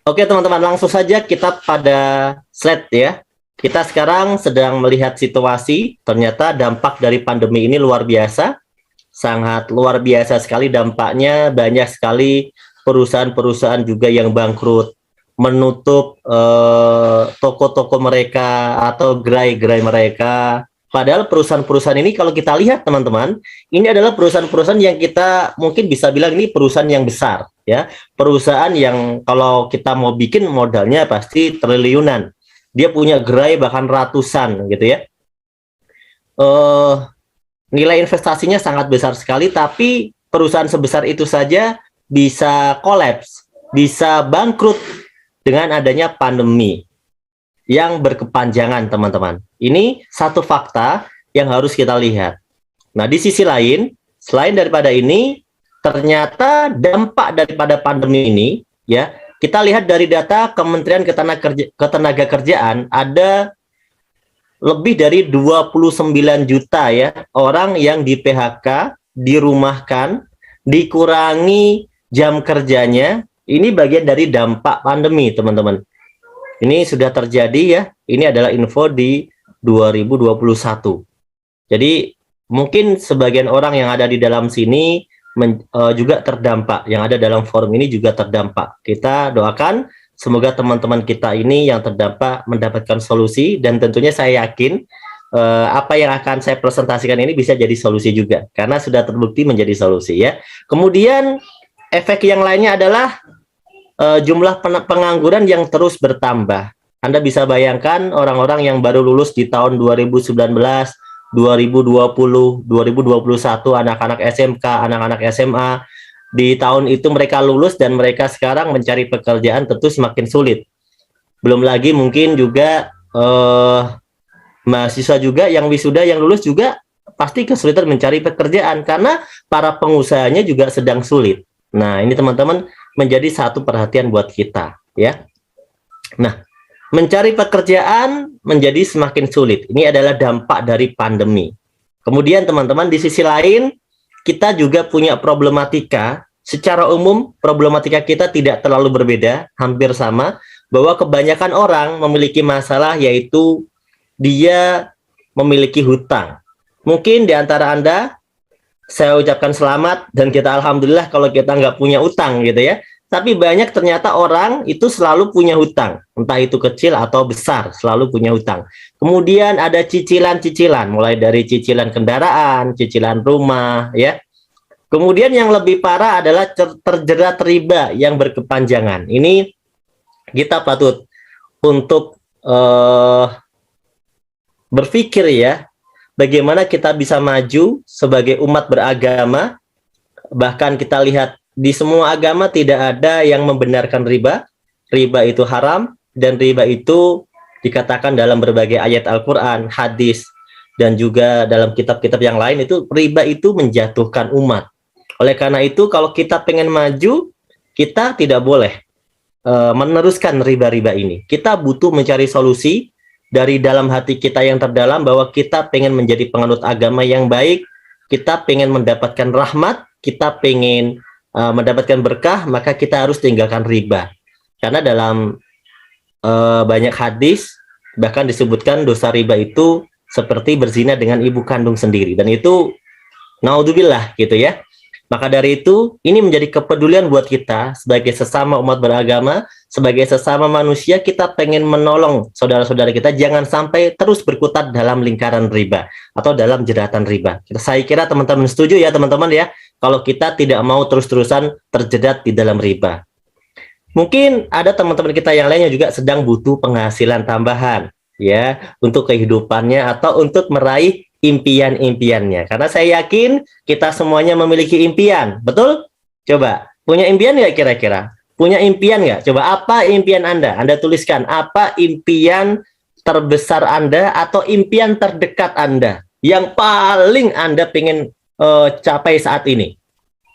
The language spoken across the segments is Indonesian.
Oke teman-teman, langsung saja kita pada slide ya. Kita sekarang sedang melihat situasi, ternyata dampak dari pandemi ini luar biasa, sangat luar biasa sekali dampaknya, banyak sekali perusahaan-perusahaan juga yang bangkrut, menutup toko-toko mereka atau gerai-gerai mereka. Padahal perusahaan-perusahaan ini kalau kita lihat teman-teman, ini adalah perusahaan-perusahaan yang kita mungkin bisa bilang ini perusahaan yang besar ya. Perusahaan yang kalau kita mau bikin modalnya pasti triliunan. Dia punya gerai bahkan ratusan gitu ya. Nilai investasinya sangat besar sekali, tapi perusahaan sebesar itu saja bisa kolaps, bisa bangkrut dengan adanya pandemi yang berkepanjangan, teman-teman. Ini satu fakta yang harus kita lihat. Nah, di sisi lain, selain daripada ini, ternyata dampak daripada pandemi ini, ya, kita lihat dari data Kementerian Ketenagakerjaan, ada lebih dari 29 juta ya orang yang di PHK, dirumahkan, dikurangi jam kerjanya. Ini bagian dari dampak pandemi, teman-teman. Ini sudah terjadi ya. Ini adalah info di 2021. Jadi mungkin sebagian orang yang ada di dalam sini juga terdampak. Yang ada dalam forum ini juga terdampak. Kita doakan semoga teman-teman kita ini yang terdampak mendapatkan solusi, dan tentunya saya yakin apa yang akan saya presentasikan ini bisa jadi solusi juga karena sudah terbukti menjadi solusi ya. Kemudian efek yang lainnya adalah jumlah pengangguran yang terus bertambah. Anda bisa bayangkan orang-orang yang baru lulus di tahun 2019, 2020, 2021, anak-anak SMK, anak-anak SMA, di tahun itu mereka lulus dan mereka sekarang mencari pekerjaan tentu semakin sulit. Belum lagi mungkin juga mahasiswa juga yang wisuda, yang lulus juga pasti kesulitan mencari pekerjaan karena para pengusahanya juga sedang sulit. Nah, ini teman-teman menjadi satu perhatian buat kita ya. Nah, mencari pekerjaan menjadi semakin sulit. Ini adalah dampak dari pandemi. Kemudian teman-teman di sisi lain kita juga punya problematika. Secara umum problematika kita tidak terlalu berbeda, hampir sama, bahwa kebanyakan orang memiliki masalah yaitu dia memiliki hutang. Mungkin di antara Anda saya ucapkan selamat dan kita alhamdulillah kalau kita nggak punya utang gitu ya. Tapi banyak ternyata orang itu selalu punya hutang, entah itu kecil atau besar, selalu punya hutang. Kemudian ada cicilan-cicilan, mulai dari cicilan kendaraan, cicilan rumah, ya. Kemudian yang lebih parah adalah terjerat riba yang berkepanjangan. Ini kita patut untuk berpikir ya, bagaimana kita bisa maju sebagai umat beragama. Bahkan kita lihat di semua agama tidak ada yang membenarkan riba. Riba itu haram, dan riba itu dikatakan dalam berbagai ayat Al-Quran, hadis, dan juga dalam kitab-kitab yang lain itu riba itu menjatuhkan umat. Oleh karena itu kalau kita pengen maju, kita tidak boleh meneruskan riba-riba ini. Kita butuh mencari solusi dari dalam hati kita yang terdalam bahwa kita pengen menjadi penganut agama yang baik, kita pengen mendapatkan rahmat, kita pengen mendapatkan berkah, maka kita harus tinggalkan riba. Karena dalam banyak hadis bahkan disebutkan dosa riba itu seperti berzina dengan ibu kandung sendiri, dan itu naudzubillah gitu ya. Maka dari itu ini menjadi kepedulian buat kita sebagai sesama umat beragama, sebagai sesama manusia. Kita pengen menolong saudara-saudara kita jangan sampai terus berkutat dalam lingkaran riba atau dalam jeratan riba. Saya kira teman-teman setuju ya teman-teman ya, kalau kita tidak mau terus-terusan terjerat di dalam riba. Mungkin ada teman-teman kita yang lainnya juga sedang butuh penghasilan tambahan ya untuk kehidupannya atau untuk meraih impian-impiannya. Karena saya yakin kita semuanya memiliki impian, betul? Coba, punya impian nggak kira-kira? Punya impian nggak? Coba, apa impian Anda? Anda tuliskan, apa impian terbesar Anda atau impian terdekat Anda yang paling Anda pengen capai saat ini?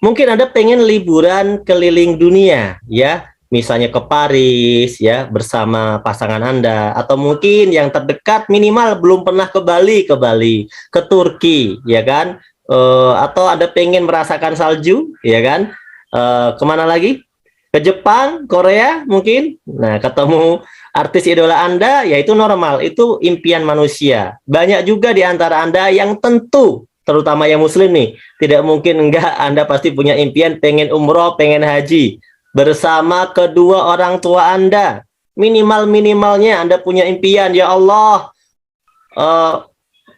Mungkin Anda pengen liburan keliling dunia, ya. Misalnya ke Paris ya bersama pasangan Anda, atau mungkin yang terdekat minimal belum pernah ke Bali, ke Turki ya kan, atau Anda pengen merasakan salju ya kan, kemana lagi, ke Jepang, Korea mungkin. Nah, ketemu artis idola Anda, ya itu normal, itu impian manusia. Banyak juga di antara Anda yang tentu, terutama yang muslim nih, tidak mungkin enggak, Anda pasti punya impian pengen umroh, pengen haji bersama kedua orang tua Anda. Minimal-minimalnya Anda punya impian, ya Allah, eh,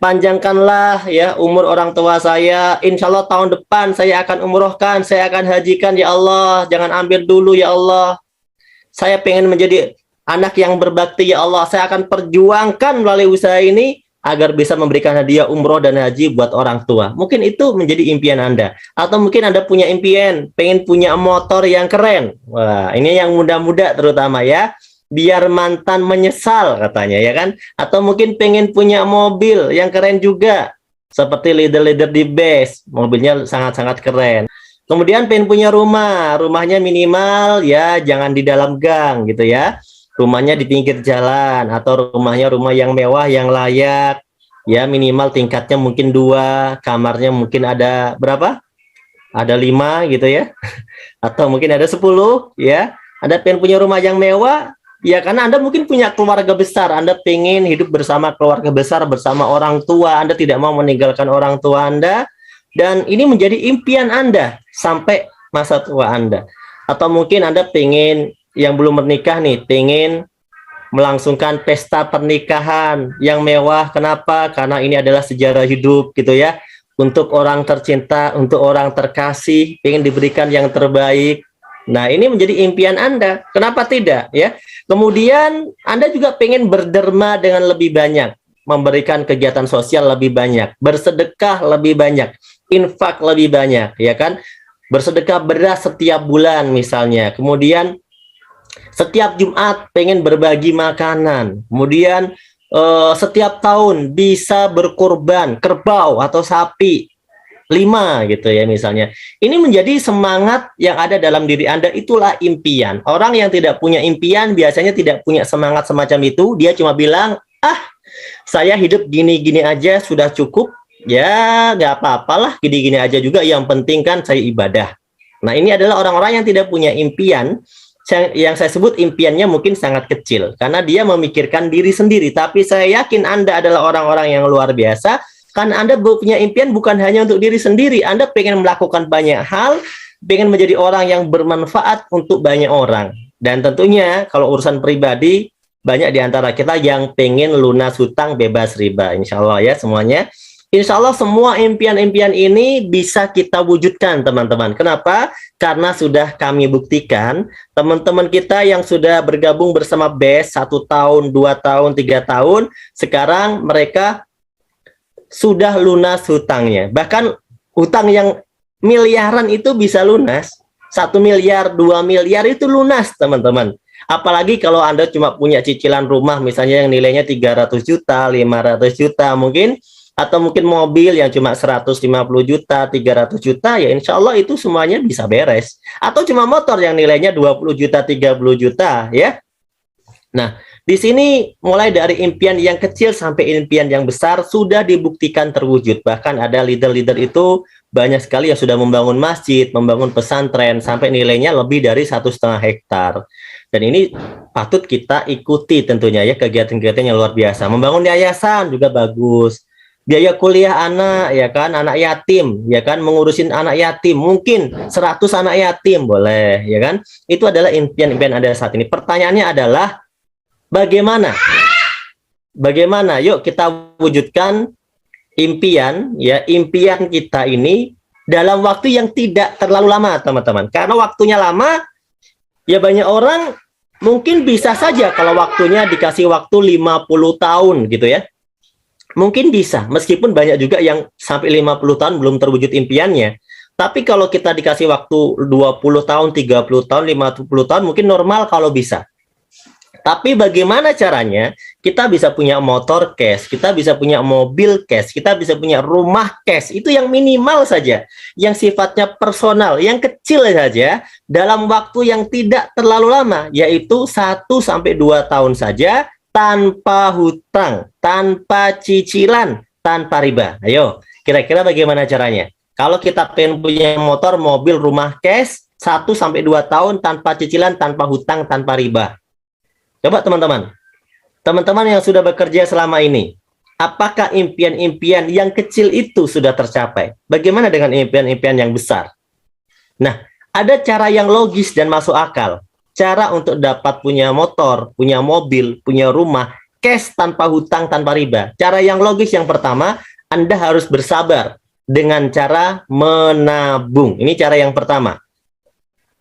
panjangkanlah ya umur orang tua saya. Insya Allah tahun depan saya akan umrohkan, saya akan hajikan ya Allah. Jangan ambil dulu ya Allah. Saya pengen menjadi anak yang berbakti ya Allah. Saya akan perjuangkan melalui usaha ini agar bisa memberikan hadiah umroh dan haji buat orang tua. Mungkin itu menjadi impian Anda. Atau mungkin Anda punya impian, pengen punya motor yang keren. Wah, ini yang muda-muda terutama ya. Biar mantan menyesal katanya ya kan. Atau mungkin pengen punya mobil yang keren juga. Seperti leader-leader di base. Mobilnya sangat-sangat keren. Kemudian pengen punya rumah. Rumahnya minimal ya jangan di dalam gang gitu ya. Rumahnya di pinggir jalan, atau rumahnya rumah yang mewah, yang layak, ya minimal tingkatnya mungkin 2, kamarnya mungkin ada berapa? Ada 5 gitu ya, atau mungkin ada 10 ya. Anda pengen punya rumah yang mewah, ya karena Anda mungkin punya keluarga besar, Anda pengen hidup bersama keluarga besar, bersama orang tua, Anda tidak mau meninggalkan orang tua Anda, dan ini menjadi impian Anda sampai masa tua Anda. Atau mungkin Anda pengen yang belum menikah nih, pengen melangsungkan pesta pernikahan yang mewah. Kenapa? Karena ini adalah sejarah hidup gitu ya. Untuk orang tercinta, untuk orang terkasih, pengen diberikan yang terbaik. Nah, ini menjadi impian Anda. Kenapa tidak ya? Kemudian Anda juga pengen berderma dengan lebih banyak, memberikan kegiatan sosial lebih banyak, bersedekah lebih banyak, infak lebih banyak, ya kan? Bersedekah beras setiap bulan misalnya. Kemudian setiap Jumat pengen berbagi makanan. Kemudian setiap tahun bisa berkurban kerbau atau sapi 5 gitu ya misalnya. Ini menjadi semangat yang ada dalam diri Anda, itulah impian. Orang yang tidak punya impian biasanya tidak punya semangat semacam itu. Dia cuma bilang, saya hidup gini-gini aja sudah cukup. Ya nggak apa-apalah, gini-gini aja juga. Yang penting kan saya ibadah. Nah, ini adalah orang-orang yang tidak punya impian. Yang saya sebut impiannya mungkin sangat kecil karena dia memikirkan diri sendiri. Tapi saya yakin Anda adalah orang-orang yang luar biasa karena Anda punya impian bukan hanya untuk diri sendiri. Anda pengen melakukan banyak hal, pengen menjadi orang yang bermanfaat untuk banyak orang. Dan tentunya kalau urusan pribadi, banyak di antara kita yang pengen lunas hutang bebas riba. Insya Allah ya semuanya. Insya Allah semua impian-impian ini bisa kita wujudkan teman-teman. Kenapa? Karena sudah kami buktikan teman-teman kita yang sudah bergabung bersama BES 1 tahun, 2 tahun, 3 tahun, sekarang mereka sudah lunas hutangnya. Bahkan hutang yang miliaran itu bisa lunas. 1 miliar, 2 miliar itu lunas teman-teman. Apalagi kalau Anda cuma punya cicilan rumah misalnya yang nilainya 300 juta, 500 juta mungkin, atau mungkin mobil yang cuma 150 juta, 300 juta, ya insya Allah itu semuanya bisa beres. Atau cuma motor yang nilainya 20 juta, 30 juta, ya. Nah, di sini mulai dari impian yang kecil sampai impian yang besar sudah dibuktikan terwujud. Bahkan ada leader-leader itu banyak sekali yang sudah membangun masjid, membangun pesantren, sampai nilainya lebih dari 1,5 hektar. Dan ini patut kita ikuti tentunya ya, kegiatan-kegiatan yang luar biasa. Membangun yayasan juga bagus. Biaya kuliah anak ya kan, anak yatim ya kan, mengurusin anak yatim mungkin 100 anak yatim boleh ya kan. Itu adalah impian-impian Anda saat ini. Pertanyaannya adalah bagaimana yuk kita wujudkan impian ya, impian kita ini dalam waktu yang tidak terlalu lama teman-teman. Karena waktunya lama ya, banyak orang mungkin bisa saja kalau waktunya dikasih waktu 50 tahun gitu ya, mungkin bisa, meskipun banyak juga yang sampai 50 tahun belum terwujud impiannya. Tapi kalau kita dikasih waktu 20 tahun, 30 tahun, 50 tahun, mungkin normal kalau bisa. Tapi bagaimana caranya kita bisa punya motor cash, kita bisa punya mobil cash, kita bisa punya rumah cash, itu yang minimal saja, yang sifatnya personal, yang kecil saja, dalam waktu yang tidak terlalu lama, yaitu 1-2 tahun saja, tanpa hutang, tanpa cicilan, tanpa riba. Ayo, kira-kira bagaimana caranya? Kalau kita pengen punya motor, mobil, rumah cash, 1 sampai 2 tahun tanpa cicilan, tanpa hutang, tanpa riba. Coba teman-teman yang sudah bekerja selama ini, apakah impian-impian yang kecil itu sudah tercapai? Bagaimana dengan impian-impian yang besar? Nah, ada cara yang logis dan masuk akal. Cara untuk dapat punya motor, punya mobil, punya rumah, cash tanpa hutang, tanpa riba. Cara yang logis yang pertama, Anda harus bersabar dengan cara menabung. Ini cara yang pertama.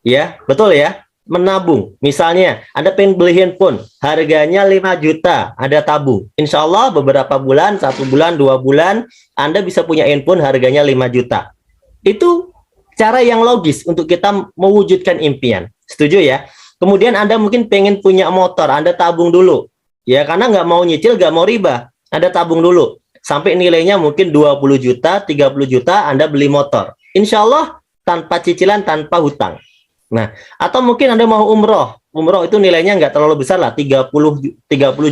Ya, betul ya? Menabung. Misalnya, Anda pengen beli handphone, harganya 5 juta, Anda tabung. Insya Allah beberapa bulan, 1 bulan, 2 bulan, Anda bisa punya handphone harganya 5 juta. Itu cara yang logis untuk kita mewujudkan impian. Setuju ya? Kemudian Anda mungkin pengen punya motor, Anda tabung dulu. Ya, karena nggak mau nyicil, nggak mau riba. Anda tabung dulu. Sampai nilainya mungkin 20 juta, 30 juta, Anda beli motor. Insya Allah tanpa cicilan, tanpa hutang. Nah, atau mungkin Anda mau umroh. Umroh itu nilainya nggak terlalu besar lah, 30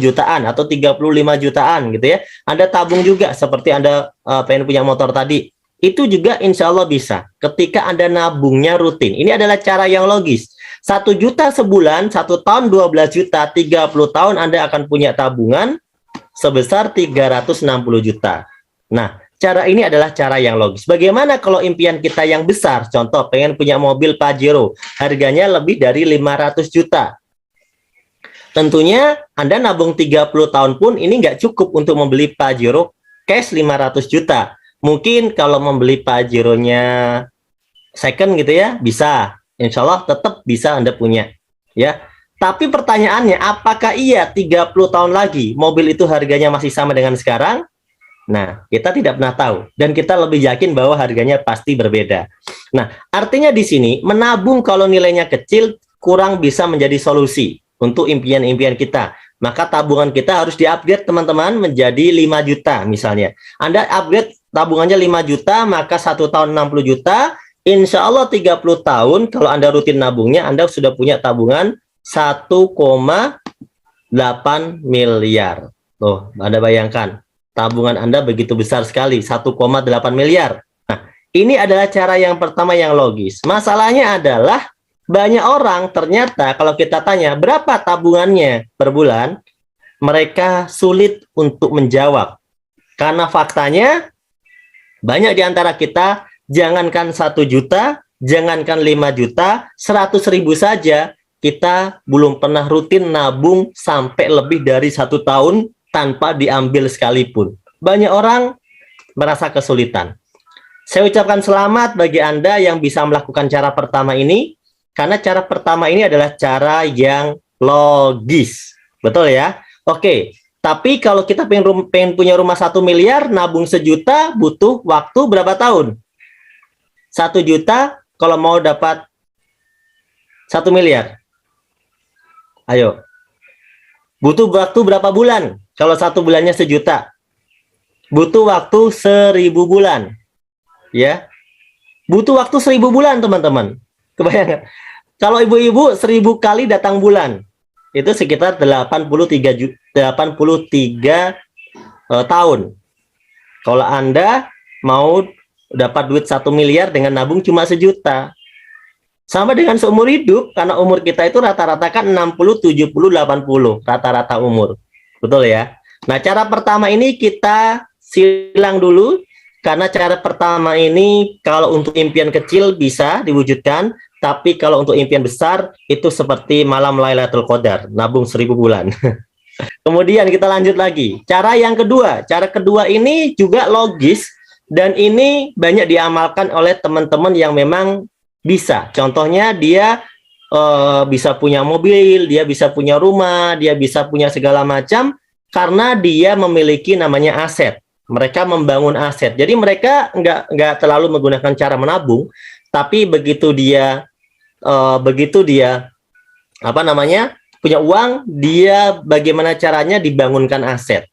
jutaan atau 35 jutaan gitu ya. Anda tabung juga seperti Anda pengen punya motor tadi. Itu juga insya Allah bisa ketika Anda nabungnya rutin. Ini adalah cara yang logis. 1 juta sebulan, 1 tahun 12 juta, 30 tahun Anda akan punya tabungan sebesar 360 juta. Nah, cara ini adalah cara yang logis. Bagaimana kalau impian kita yang besar? Contoh, pengen punya mobil Pajero, harganya lebih dari 500 juta. Tentunya Anda nabung 30 tahun pun ini nggak cukup untuk membeli Pajero cash 500 juta. Mungkin kalau membeli Pajero-nya second gitu ya, bisa. Insya Allah tetap bisa Anda punya. Ya. Tapi pertanyaannya, apakah iya 30 tahun lagi mobil itu harganya masih sama dengan sekarang? Nah, kita tidak pernah tahu. Dan kita lebih yakin bahwa harganya pasti berbeda. Nah, artinya di sini, menabung kalau nilainya kecil, kurang bisa menjadi solusi untuk impian-impian kita. Maka tabungan kita harus di-upgrade teman-teman menjadi 5 juta misalnya. Anda upgrade tabungannya 5 juta, maka 1 tahun 60 juta, insya Allah 30 tahun, kalau Anda rutin nabungnya, Anda sudah punya tabungan 1,8 miliar. Tuh, Anda bayangkan, tabungan Anda begitu besar sekali, 1,8 miliar. Nah, ini adalah cara yang pertama yang logis. Masalahnya adalah, banyak orang ternyata kalau kita tanya, berapa tabungannya per bulan, mereka sulit untuk menjawab. Karena faktanya, banyak di antara kita, jangankan 1 juta, jangankan 5 juta, 100.000 saja, kita belum pernah rutin nabung sampai lebih dari 1 tahun tanpa diambil sekalipun. Banyak orang merasa kesulitan. Saya ucapkan selamat bagi Anda yang bisa melakukan cara pertama ini, karena cara pertama ini adalah cara yang logis. Betul ya? Oke. Tapi kalau kita pengen punya rumah 1 miliar, nabung 1 juta, butuh waktu berapa tahun? 1 juta kalau mau dapat 1 miliar. Ayo. Butuh waktu berapa bulan? Kalau 1 bulannya 1 juta. Butuh waktu 1000 bulan. Ya. Butuh waktu 1000 bulan, teman-teman. Kebayang? Kalau ibu-ibu 1000 kali datang bulan, itu sekitar 83 tahun. Kalau Anda mau dapat duit 1 miliar dengan nabung cuma 1 juta. Sama dengan seumur hidup, karena umur kita itu rata-rata kan 60, 70, 80. Rata-rata umur. Betul ya? Nah, cara pertama ini kita silang dulu. Karena cara pertama ini kalau untuk impian kecil bisa diwujudkan, tapi kalau untuk impian besar itu seperti malam Lailatul Qadar, nabung 1000 bulan. Kemudian kita lanjut lagi. Cara yang kedua, cara kedua ini juga logis dan ini banyak diamalkan oleh teman-teman yang memang bisa. Contohnya dia bisa punya mobil, dia bisa punya rumah, dia bisa punya segala macam karena dia memiliki namanya aset. Mereka membangun aset. Jadi mereka nggak terlalu menggunakan cara menabung, tapi begitu dia punya uang, dia bagaimana caranya dibangunkan aset.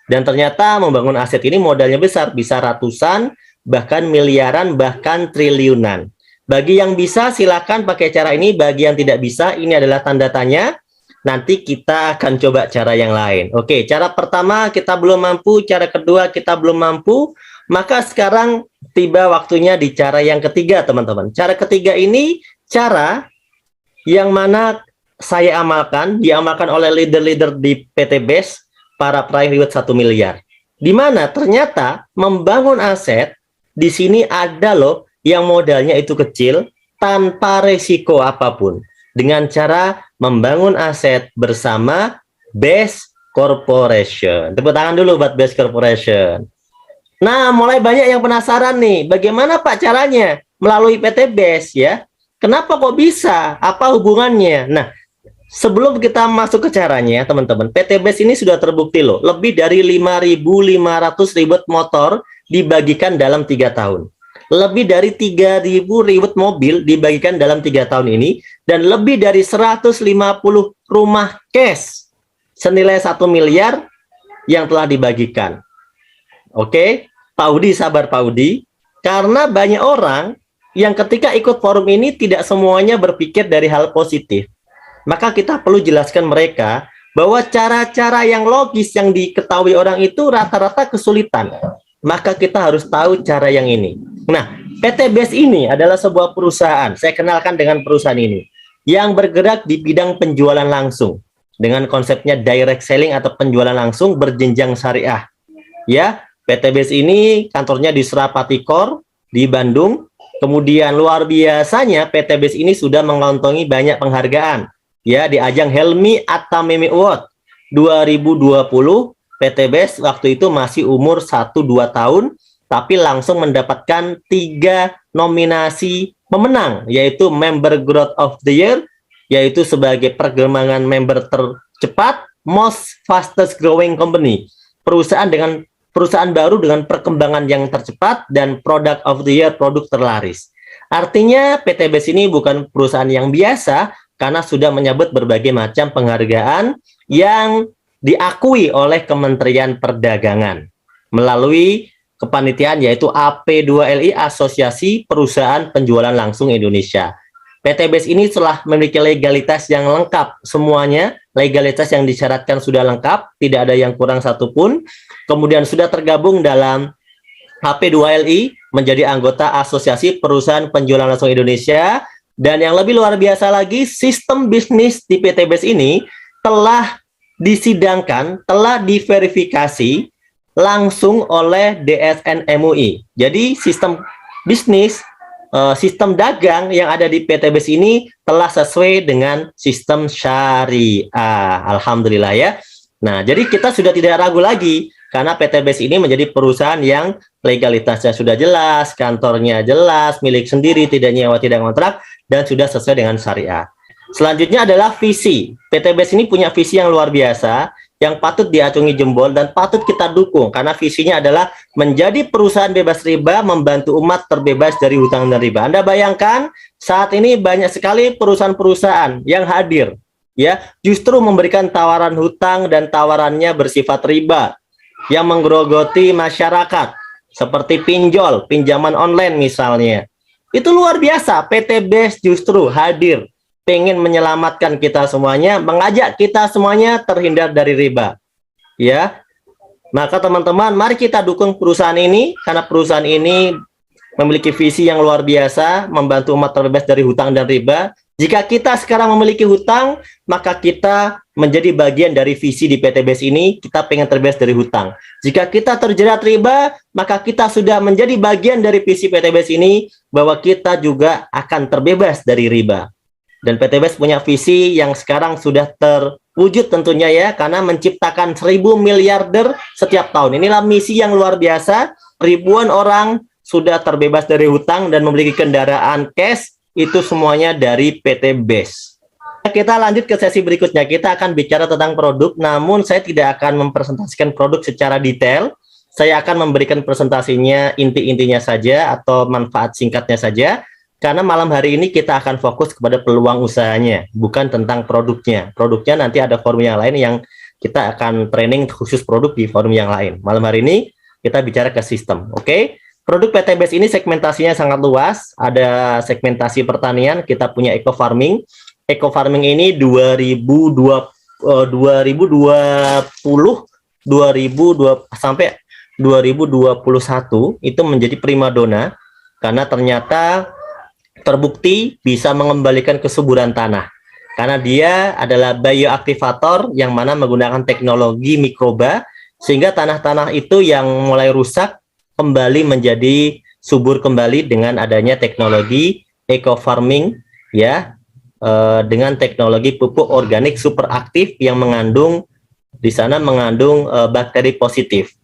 Dan ternyata membangun aset ini modalnya besar, bisa ratusan, bahkan miliaran, bahkan triliunan. Bagi yang bisa silakan pakai cara ini, bagi yang tidak bisa ini adalah tanda tanya. Nanti kita akan coba cara yang lain. Oke, cara pertama kita belum mampu, cara kedua kita belum mampu, maka sekarang tiba waktunya di cara yang ketiga, teman-teman. Cara ketiga ini cara yang mana saya amalkan, diamalkan oleh leader-leader di PT BES, para peraih reward 1 miliar. Di mana ternyata membangun aset, di sini ada loh yang modalnya itu kecil, tanpa resiko apapun. Dengan cara membangun aset bersama BES Corporation. Tepuk tangan dulu buat BES Corporation. Nah, mulai banyak yang penasaran nih, bagaimana Pak caranya melalui PT BES ya? Kenapa kok bisa? Apa hubungannya? Nah, sebelum kita masuk ke caranya, teman-teman, PT BES ini sudah terbukti loh, lebih dari 5.500 reward motor dibagikan dalam 3 tahun. Lebih dari 3.000 reward mobil dibagikan dalam 3 tahun ini, dan lebih dari 150 rumah cash senilai 1 miliar yang telah dibagikan. Oke, Pak Udi, sabar Pak Udi, karena banyak orang yang ketika ikut forum ini tidak semuanya berpikir dari hal positif. Maka kita perlu jelaskan mereka bahwa cara-cara yang logis yang diketahui orang itu rata-rata kesulitan. Maka kita harus tahu cara yang ini. Nah, PT BES ini adalah sebuah perusahaan, saya kenalkan dengan perusahaan ini, yang bergerak di bidang penjualan langsung, dengan konsepnya direct selling atau penjualan langsung berjenjang syariah. Ya, PT BES ini kantornya di Surapati Core di Bandung. Kemudian luar biasanya PT BES ini sudah mengantongi banyak penghargaan. Ya, di ajang Helmi Atamimi Award 2020, PT BES waktu itu masih umur 1-2 tahun, tapi langsung mendapatkan 3 nominasi pemenang, yaitu Member Growth of the Year, yaitu sebagai perkembangan member tercepat, Most Fastest Growing Company, perusahaan baru dengan perkembangan yang tercepat, dan Product of the Year, produk terlaris. Artinya PT BES ini bukan perusahaan yang biasa karena sudah menyabet berbagai macam penghargaan yang diakui oleh Kementerian Perdagangan melalui kepanitiaan yaitu AP2LI, Asosiasi Perusahaan Penjualan Langsung Indonesia. PT BES ini telah memiliki legalitas yang lengkap semuanya, legalitas yang disyaratkan sudah lengkap, tidak ada yang kurang satupun. Kemudian sudah tergabung dalam AP2LI menjadi anggota Asosiasi Perusahaan Penjualan Langsung Indonesia, dan yang lebih luar biasa lagi, sistem bisnis di PT BES ini telah disidangkan, telah diverifikasi langsung oleh DSN MUI. Jadi sistem bisnis, sistem dagang yang ada di PT BES ini telah sesuai dengan sistem syariah. Alhamdulillah ya. Nah, jadi kita sudah tidak ragu lagi karena PT BES ini menjadi perusahaan yang legalitasnya sudah jelas, kantornya jelas, milik sendiri, tidak nyewa, tidak kontrak, dan sudah sesuai dengan syariah. Selanjutnya adalah visi. PT BES ini punya visi yang luar biasa, yang patut diacungi jempol dan patut kita dukung, karena visinya adalah menjadi perusahaan bebas riba, membantu umat terbebas dari hutang dan riba. Anda bayangkan, saat ini banyak sekali perusahaan-perusahaan yang hadir, ya, justru memberikan tawaran hutang dan tawarannya bersifat riba, yang menggerogoti masyarakat, seperti pinjol, pinjaman online misalnya. Itu luar biasa, PT BES justru hadir, pengen menyelamatkan kita semuanya, mengajak kita semuanya terhindar dari riba. Ya, maka teman-teman, mari kita dukung perusahaan ini, karena perusahaan ini memiliki visi yang luar biasa, membantu umat terbebas dari hutang dan riba. Jika kita sekarang memiliki hutang, maka kita menjadi bagian dari visi di PT BES ini, kita pengen terbebas dari hutang. Jika kita terjerat riba, maka kita sudah menjadi bagian dari visi PT BES ini, bahwa kita juga akan terbebas dari riba. Dan PT BES punya visi yang sekarang sudah terwujud tentunya ya, karena menciptakan 1.000 miliarder setiap tahun. Inilah misi yang luar biasa, ribuan orang sudah terbebas dari hutang dan memiliki kendaraan cash, itu semuanya dari PT BES. Kita lanjut ke sesi berikutnya, kita akan bicara tentang produk, namun saya tidak akan mempresentasikan produk secara detail, saya akan memberikan presentasinya inti-intinya saja atau manfaat singkatnya saja, karena malam hari ini kita akan fokus kepada peluang usahanya, bukan tentang produknya. Produknya nanti ada forum yang lain yang kita akan training khusus produk di forum yang lain. Malam hari ini kita bicara ke sistem, oke? Produk PT BES ini segmentasinya sangat luas, ada segmentasi pertanian, kita punya eco farming. Eco farming ini 2020 sampai 2021 itu menjadi primadona, karena ternyata terbukti bisa mengembalikan kesuburan tanah. Karena dia adalah bioaktivator yang mana menggunakan teknologi mikroba, sehingga tanah-tanah itu yang mulai rusak kembali menjadi subur kembali dengan adanya teknologi eco farming, ya, dengan teknologi pupuk organik super aktif yang mengandung di sana mengandung bakteri positif.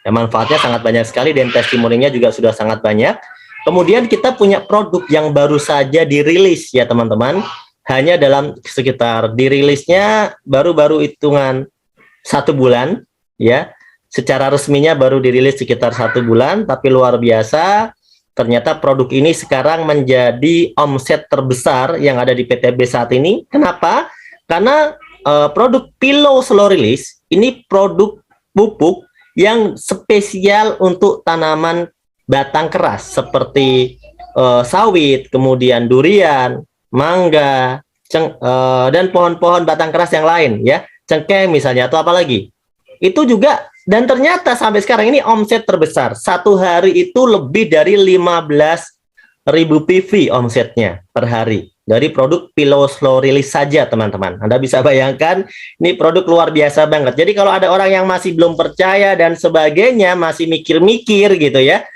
Ya, manfaatnya sangat banyak sekali dan testimoninya juga sudah sangat banyak. Kemudian kita punya produk yang baru saja dirilis ya teman-teman. Hanya dalam sekitar dirilisnya baru-baru hitungan 1 bulan ya. Secara resminya baru dirilis sekitar 1 bulan, tapi luar biasa. Ternyata produk ini sekarang menjadi omset terbesar yang ada di PTB saat ini. Kenapa? Karena produk Pillow Slow Release ini produk pupuk yang spesial untuk tanaman batang keras seperti sawit, kemudian durian, mangga, dan pohon-pohon batang keras yang lain ya, cengkeh misalnya atau apa lagi. Itu juga, dan ternyata sampai sekarang ini omset terbesar. Satu hari itu lebih dari 15.000 PV omsetnya per hari dari produk Pillow Slow Release saja teman-teman. Anda bisa bayangkan ini produk luar biasa banget. Jadi kalau ada orang yang masih belum percaya dan sebagainya, masih mikir-mikir gitu ya,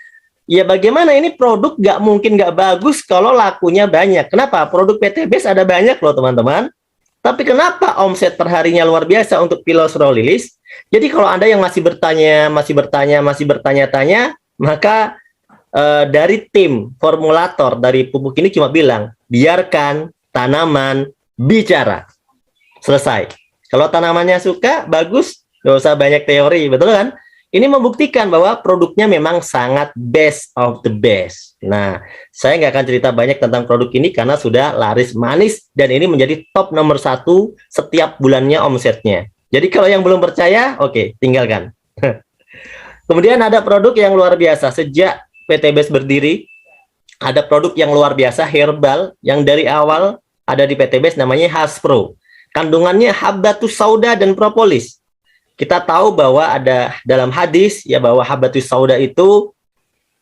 ya bagaimana ini produk nggak mungkin nggak bagus kalau lakunya banyak. Kenapa? Produk PTBS ada banyak loh teman-teman. Tapi kenapa omset perharinya luar biasa untuk Pillow Slow Release? Jadi kalau Anda yang masih bertanya-tanya, maka dari tim formulator dari pupuk ini cuma bilang, biarkan tanaman bicara. Selesai. Kalau tanamannya suka, bagus, nggak usah banyak teori, betul kan? Ini membuktikan bahwa produknya memang sangat best of the best. Nah, saya nggak akan cerita banyak tentang produk ini karena sudah laris manis dan ini menjadi top nomor 1 setiap bulannya omsetnya. Jadi kalau yang belum percaya, oke, tinggalkan. Kemudian ada produk yang luar biasa. Sejak PTBS berdiri, ada produk yang luar biasa herbal yang dari awal ada di PTBS namanya Haspro. Kandungannya Habbatus Sauda dan propolis. Kita tahu bahwa ada dalam hadis ya bahwa Habbatus Sauda itu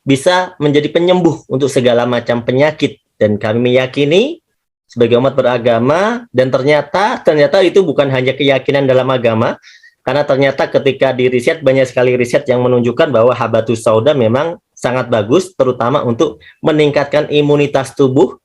bisa menjadi penyembuh untuk segala macam penyakit, dan kami meyakini sebagai umat beragama, dan ternyata itu bukan hanya keyakinan dalam agama, karena ternyata ketika di riset banyak sekali riset yang menunjukkan bahwa Habbatus Sauda memang sangat bagus terutama untuk meningkatkan imunitas tubuh,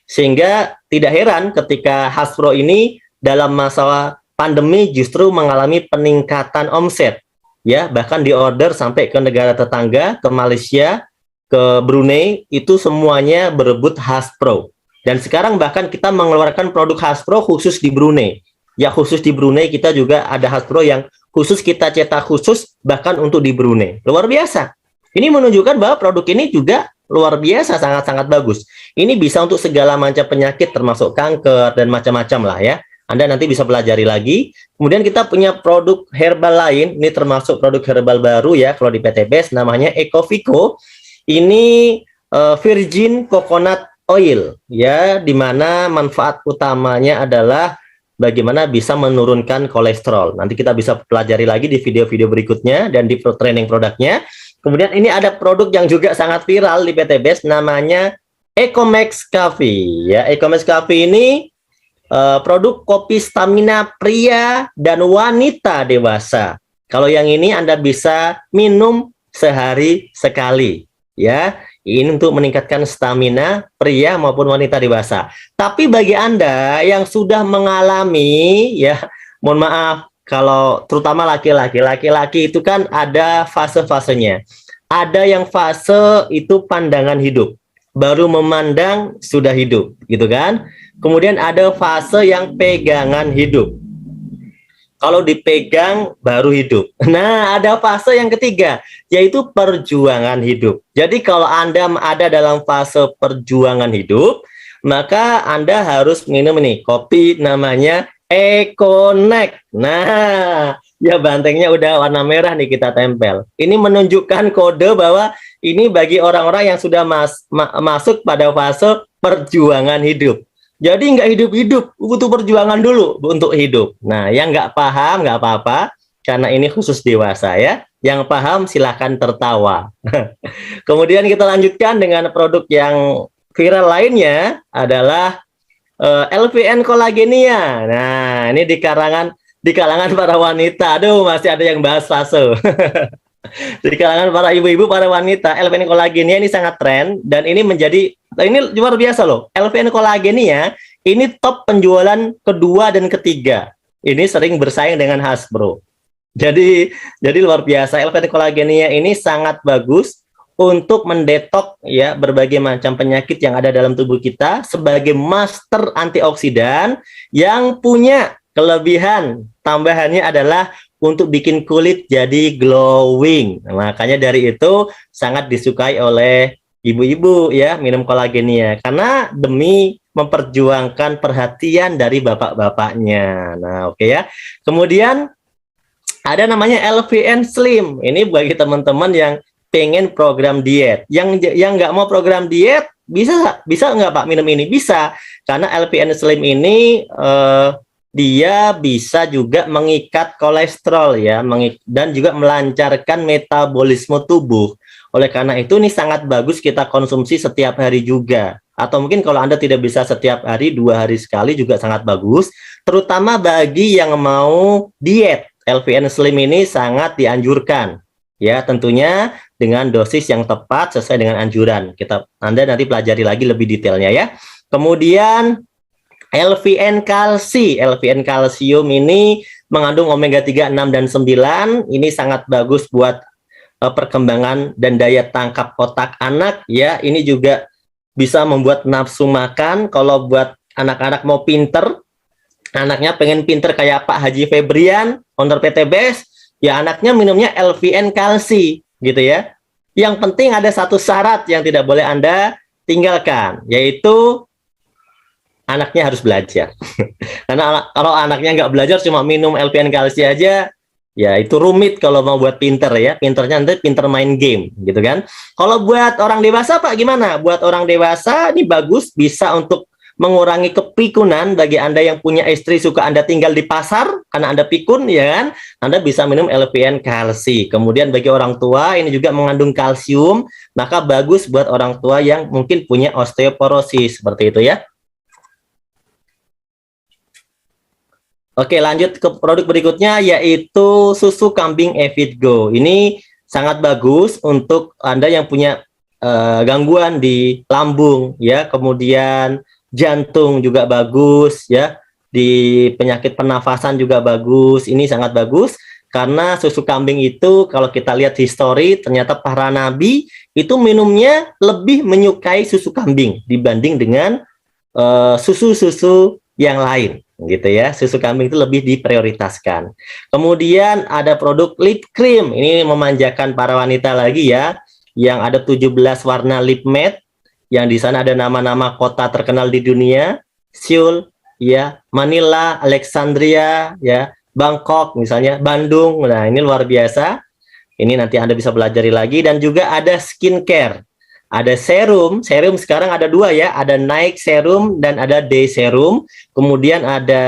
sehingga tidak heran ketika Haspro ini dalam masa pandemi justru mengalami peningkatan omset, ya bahkan diorder sampai ke negara tetangga, ke Malaysia, ke Brunei, itu semuanya berebut Haspro. Dan sekarang bahkan kita mengeluarkan produk Haspro khusus di Brunei. Ya khusus di Brunei kita juga ada Haspro yang khusus kita cetak khusus bahkan untuk di Brunei. Luar biasa. Ini menunjukkan bahwa produk ini juga luar biasa, sangat-sangat bagus. Ini bisa untuk segala macam penyakit termasuk kanker dan macam-macam lah ya. Anda nanti bisa pelajari lagi. Kemudian kita punya produk herbal lain, ini termasuk produk herbal baru ya kalau di PTBS, namanya Ecovico. Ini virgin coconut oil ya, dimana manfaat utamanya adalah bagaimana bisa menurunkan kolesterol. Nanti kita bisa pelajari lagi di video-video berikutnya dan di training produknya. Kemudian ini ada produk yang juga sangat viral di PTBS, namanya Ecomax Coffee ya. Ecomax Coffee ini produk kopi stamina pria dan wanita dewasa. Kalau yang ini Anda bisa minum sehari sekali ya. Ini untuk meningkatkan stamina pria maupun wanita dewasa. Tapi bagi Anda yang sudah mengalami ya, mohon maaf kalau terutama laki-laki itu kan ada fase-fasenya. Ada yang fase itu pandangan hidup. Baru memandang sudah hidup, gitu kan? Kemudian ada fase yang pegangan hidup. Kalau dipegang baru hidup. Nah, ada fase yang ketiga, yaitu perjuangan hidup. Jadi kalau Anda ada dalam fase perjuangan hidup, maka Anda harus minum ini, kopi namanya Econex. Nah, ya bantengnya udah warna merah nih kita tempel. Ini menunjukkan kode bahwa ini bagi orang-orang yang sudah masuk pada fase perjuangan hidup. Jadi nggak hidup-hidup, butuh perjuangan dulu untuk hidup. Nah, yang nggak paham nggak apa-apa, karena ini khusus dewasa ya. Yang paham silahkan tertawa. Kemudian kita lanjutkan dengan produk yang viral lainnya adalah LVN kolagenia. Nah, ini di kalangan para wanita. Aduh, masih ada yang bahas fase. Di kalangan para ibu-ibu, para wanita, LVN kolagenia ini sangat tren dan ini luar biasa loh. LVN kolagenia ini top penjualan kedua dan ketiga. Ini sering bersaing dengan Hasbro. Jadi luar biasa. LVN kolagenia ini sangat bagus untuk mendetok ya berbagai macam penyakit yang ada dalam tubuh kita sebagai master antioksidan yang punya kelebihan tambahannya adalah untuk bikin kulit jadi glowing. Nah, makanya dari itu sangat disukai oleh ibu-ibu ya minum kolagenia karena demi memperjuangkan perhatian dari bapak-bapaknya. Nah, oke ya. Kemudian ada namanya LVN Slim. Ini bagi teman-teman yang pengen program diet, yang nggak mau program diet bisa nggak Pak minum ini? Bisa, karena LVN Slim ini dia bisa juga mengikat kolesterol ya, dan juga melancarkan metabolisme tubuh. Oleh karena itu ini sangat bagus kita konsumsi setiap hari juga. Atau mungkin kalau Anda tidak bisa setiap hari, 2 hari sekali juga sangat bagus. Terutama bagi yang mau diet, LVN Slim ini sangat dianjurkan. Ya, tentunya dengan dosis yang tepat sesuai dengan anjuran. Anda nanti pelajari lagi lebih detailnya ya. Kemudian LVN kalsi. LVN kalsium ini mengandung omega 3, 6 dan 9. Ini sangat bagus buat perkembangan dan daya tangkap otak anak ya. Ini juga bisa membuat nafsu makan. Kalau buat anak-anak mau pinter, anaknya pengen pinter kayak Pak Haji Febrian, owner PT BEST, ya anaknya minumnya LVN kalsi gitu ya. Yang penting ada satu syarat yang tidak boleh Anda tinggalkan, yaitu anaknya harus belajar. Karena kalau anaknya nggak belajar cuma minum LVN kalsi aja, ya itu rumit kalau mau buat pinter ya. Pinternya nanti pinter main game gitu kan. Kalau buat orang dewasa Pak gimana? Buat orang dewasa ini bagus, bisa untuk mengurangi kepikunan. Bagi Anda yang punya istri suka Anda tinggal di pasar karena Anda pikun ya kan, Anda bisa minum LVN kalsi. Kemudian bagi orang tua ini juga mengandung kalsium, maka bagus buat orang tua yang mungkin punya osteoporosis seperti itu ya. Oke, lanjut ke produk berikutnya yaitu susu kambing Evitgo. Ini sangat bagus untuk Anda yang punya gangguan di lambung ya, kemudian jantung juga bagus ya, di penyakit pernafasan juga bagus. Ini sangat bagus karena susu kambing itu kalau kita lihat histori ternyata para nabi itu minumnya lebih menyukai susu kambing dibanding dengan susu-susu yang lain gitu ya. Susu kambing itu lebih diprioritaskan. Kemudian ada produk lip cream. Ini memanjakan para wanita lagi ya, yang ada 17 warna lip matte, yang di sana ada nama-nama kota terkenal di dunia, Seoul, ya, Manila, Alexandria, ya, Bangkok, misalnya Bandung. Nah, ini luar biasa. Ini nanti Anda bisa pelajari lagi. Dan juga ada skincare. Ada serum sekarang ada 2 ya, ada night serum dan ada day serum. Kemudian ada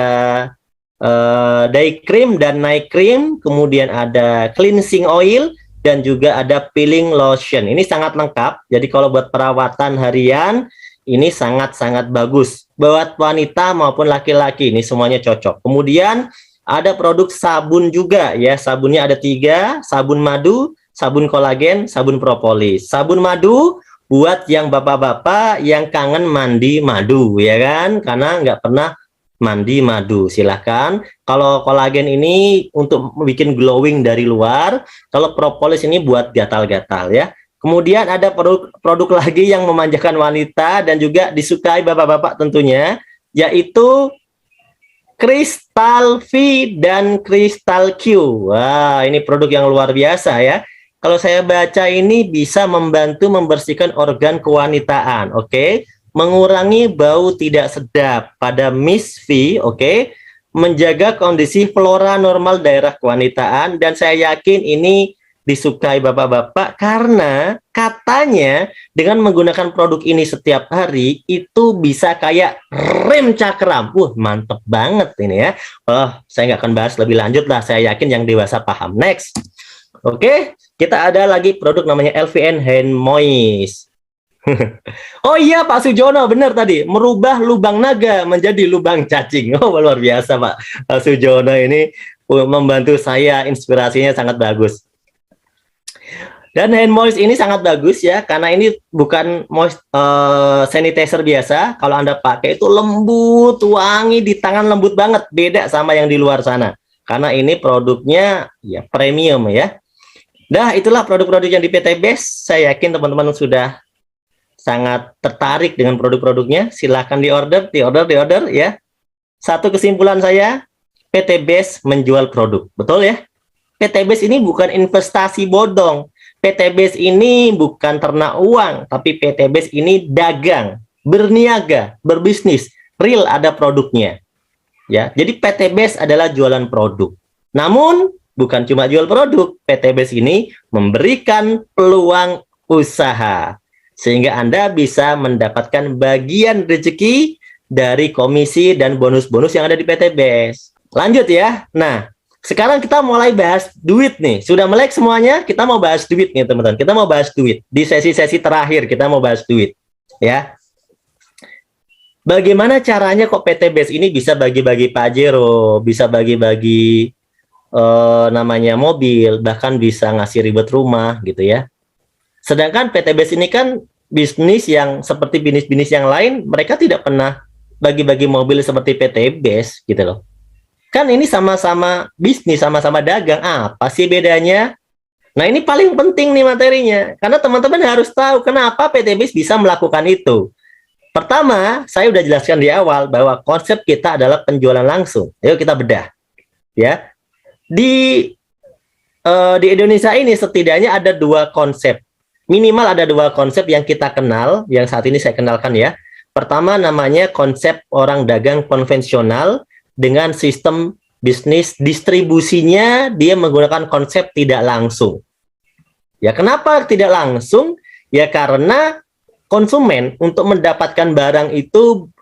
day cream dan night cream. Kemudian ada cleansing oil. Dan juga ada peeling lotion. Ini sangat lengkap. Jadi kalau buat perawatan harian, ini sangat-sangat bagus. Buat wanita maupun laki-laki, ini semuanya cocok. Kemudian ada produk sabun juga ya. Sabunnya ada 3, sabun madu, sabun kolagen, sabun propolis. Sabun madu buat yang bapak-bapak yang kangen mandi madu ya kan. Karena nggak pernah mandi madu, silahkan. Kalau kolagen ini untuk bikin glowing dari luar, kalau propolis ini buat gatal-gatal ya. Kemudian ada produk lagi yang memanjakan wanita dan juga disukai bapak-bapak tentunya, yaitu Crystal V dan Crystal Q. Wah, ini produk yang luar biasa ya. Kalau saya baca ini bisa membantu membersihkan organ kewanitaan, oke? Mengurangi bau tidak sedap pada Miss V, oke? Menjaga kondisi flora normal daerah kewanitaan, dan saya yakin ini disukai bapak-bapak karena katanya dengan menggunakan produk ini setiap hari itu bisa kayak rem cakram. Mantep banget ini ya. Saya nggak akan bahas lebih lanjut lah, saya yakin yang dewasa paham. Next. Oke, kita ada lagi produk namanya LVN Hand Moist. Oh iya Pak Sujono, benar tadi, merubah lubang naga menjadi lubang cacing. Oh luar biasa Pak, Pak Sujono ini membantu saya, inspirasinya sangat bagus. Dan hand moist ini sangat bagus ya, karena ini bukan sanitizer biasa. Kalau Anda pakai itu lembut, wangi, di tangan lembut banget, beda sama yang di luar sana. Karena ini produknya ya premium ya. Nah, itulah produk-produk yang di PT Best. Saya yakin teman-teman sudah sangat tertarik dengan produk-produknya. Silahkan diorder ya. Satu kesimpulan saya, PT Best menjual produk, betul ya? PT Base ini bukan investasi bodong. PT Base ini bukan ternak uang, tapi PT Base ini dagang, berniaga, berbisnis, real ada produknya. Ya, jadi PT Base adalah jualan produk. Namun bukan cuma jual produk, PT Base ini memberikan peluang usaha sehingga Anda bisa mendapatkan bagian rezeki dari komisi dan bonus-bonus yang ada di PT Base. Lanjut ya. Nah, sekarang kita mulai bahas duit nih. Sudah melek semuanya? Kita mau bahas duit nih, teman-teman. Kita mau bahas duit. Di sesi-sesi terakhir kita mau bahas duit. Ya. Bagaimana caranya kok PT Base ini bisa bagi-bagi Pajero, bisa bagi-bagi namanya mobil, bahkan bisa ngasih ribet rumah gitu ya. Sedangkan PT Base ini kan bisnis yang seperti bisnis-bisnis yang lain, mereka tidak pernah bagi-bagi mobil seperti PT Base gitu loh. Kan ini sama-sama bisnis, sama-sama dagang. Apa sih bedanya? Nah, ini paling penting nih materinya. Karena teman-teman harus tahu kenapa PT BIS bisa melakukan itu. Pertama, saya udah jelaskan di awal bahwa konsep kita adalah penjualan langsung. Ayo kita bedah. Ya. Di Indonesia ini setidaknya ada dua konsep. Minimal ada dua konsep yang kita kenal, yang saat ini saya kenalkan ya. Pertama namanya konsep orang dagang konvensional, dengan sistem bisnis distribusinya dia menggunakan konsep tidak langsung. Ya, kenapa tidak langsung? Ya karena konsumen untuk mendapatkan barang itu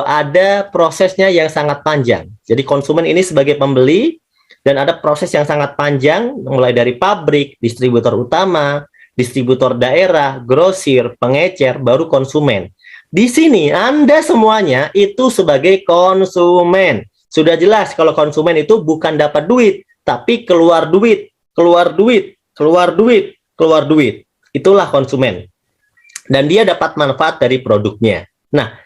ada prosesnya yang sangat panjang. Jadi konsumen ini sebagai pembeli dan ada proses yang sangat panjang mulai dari pabrik, distributor utama, distributor daerah, grosir, pengecer, baru konsumen. Di sini Anda semuanya itu sebagai konsumen. Sudah jelas kalau konsumen itu bukan dapat duit, tapi keluar duit, keluar duit, keluar duit, keluar duit. Itulah konsumen. Dan dia dapat manfaat dari produknya. Nah,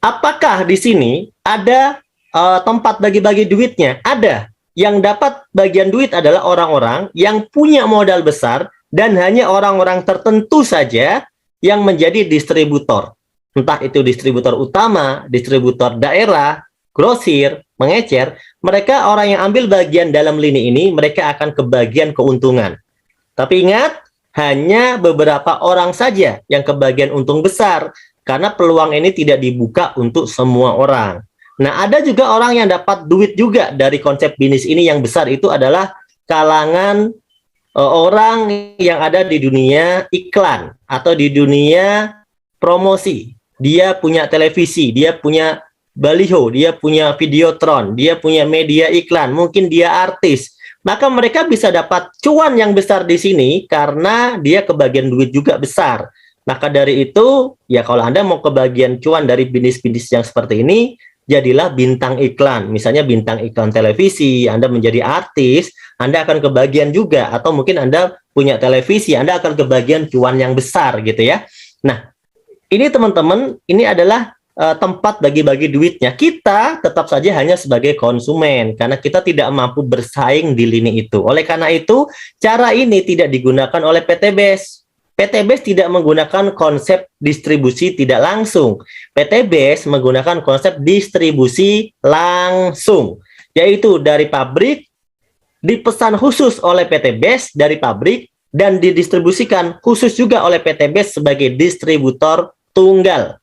apakah di sini ada tempat bagi-bagi duitnya? Ada. Yang dapat bagian duit adalah orang-orang yang punya modal besar dan hanya orang-orang tertentu saja yang menjadi distributor. Entah itu distributor utama, distributor daerah, grosir, mengecer, mereka orang yang ambil bagian dalam lini ini, mereka akan kebagian keuntungan. Tapi ingat, hanya beberapa orang saja yang kebagian untung besar, karena peluang ini tidak dibuka untuk semua orang. Nah, ada juga orang yang dapat duit juga dari konsep bisnis ini yang besar, itu adalah kalangan orang yang ada di dunia iklan, atau di dunia promosi. Dia punya televisi, dia punya baliho, dia punya videotron, dia punya media iklan, mungkin dia artis. Maka mereka bisa dapat cuan yang besar di sini karena dia kebagian duit juga besar. Maka dari itu, ya kalau Anda mau kebagian cuan dari bisnis-bisnis yang seperti ini, jadilah bintang iklan. Misalnya bintang iklan televisi, Anda menjadi artis, Anda akan kebagian juga. Atau mungkin Anda punya televisi, Anda akan kebagian cuan yang besar gitu ya. Nah, ini teman-teman, ini adalah tempat bagi-bagi duitnya. Kita tetap saja hanya sebagai konsumen karena kita tidak mampu bersaing di lini itu. Oleh karena itu, cara ini tidak digunakan oleh PT Base. PT Base tidak menggunakan konsep distribusi tidak langsung. PT Base menggunakan konsep distribusi langsung, yaitu dari pabrik dipesan khusus oleh PT Base dari pabrik dan didistribusikan khusus juga oleh PT Base sebagai distributor tunggal.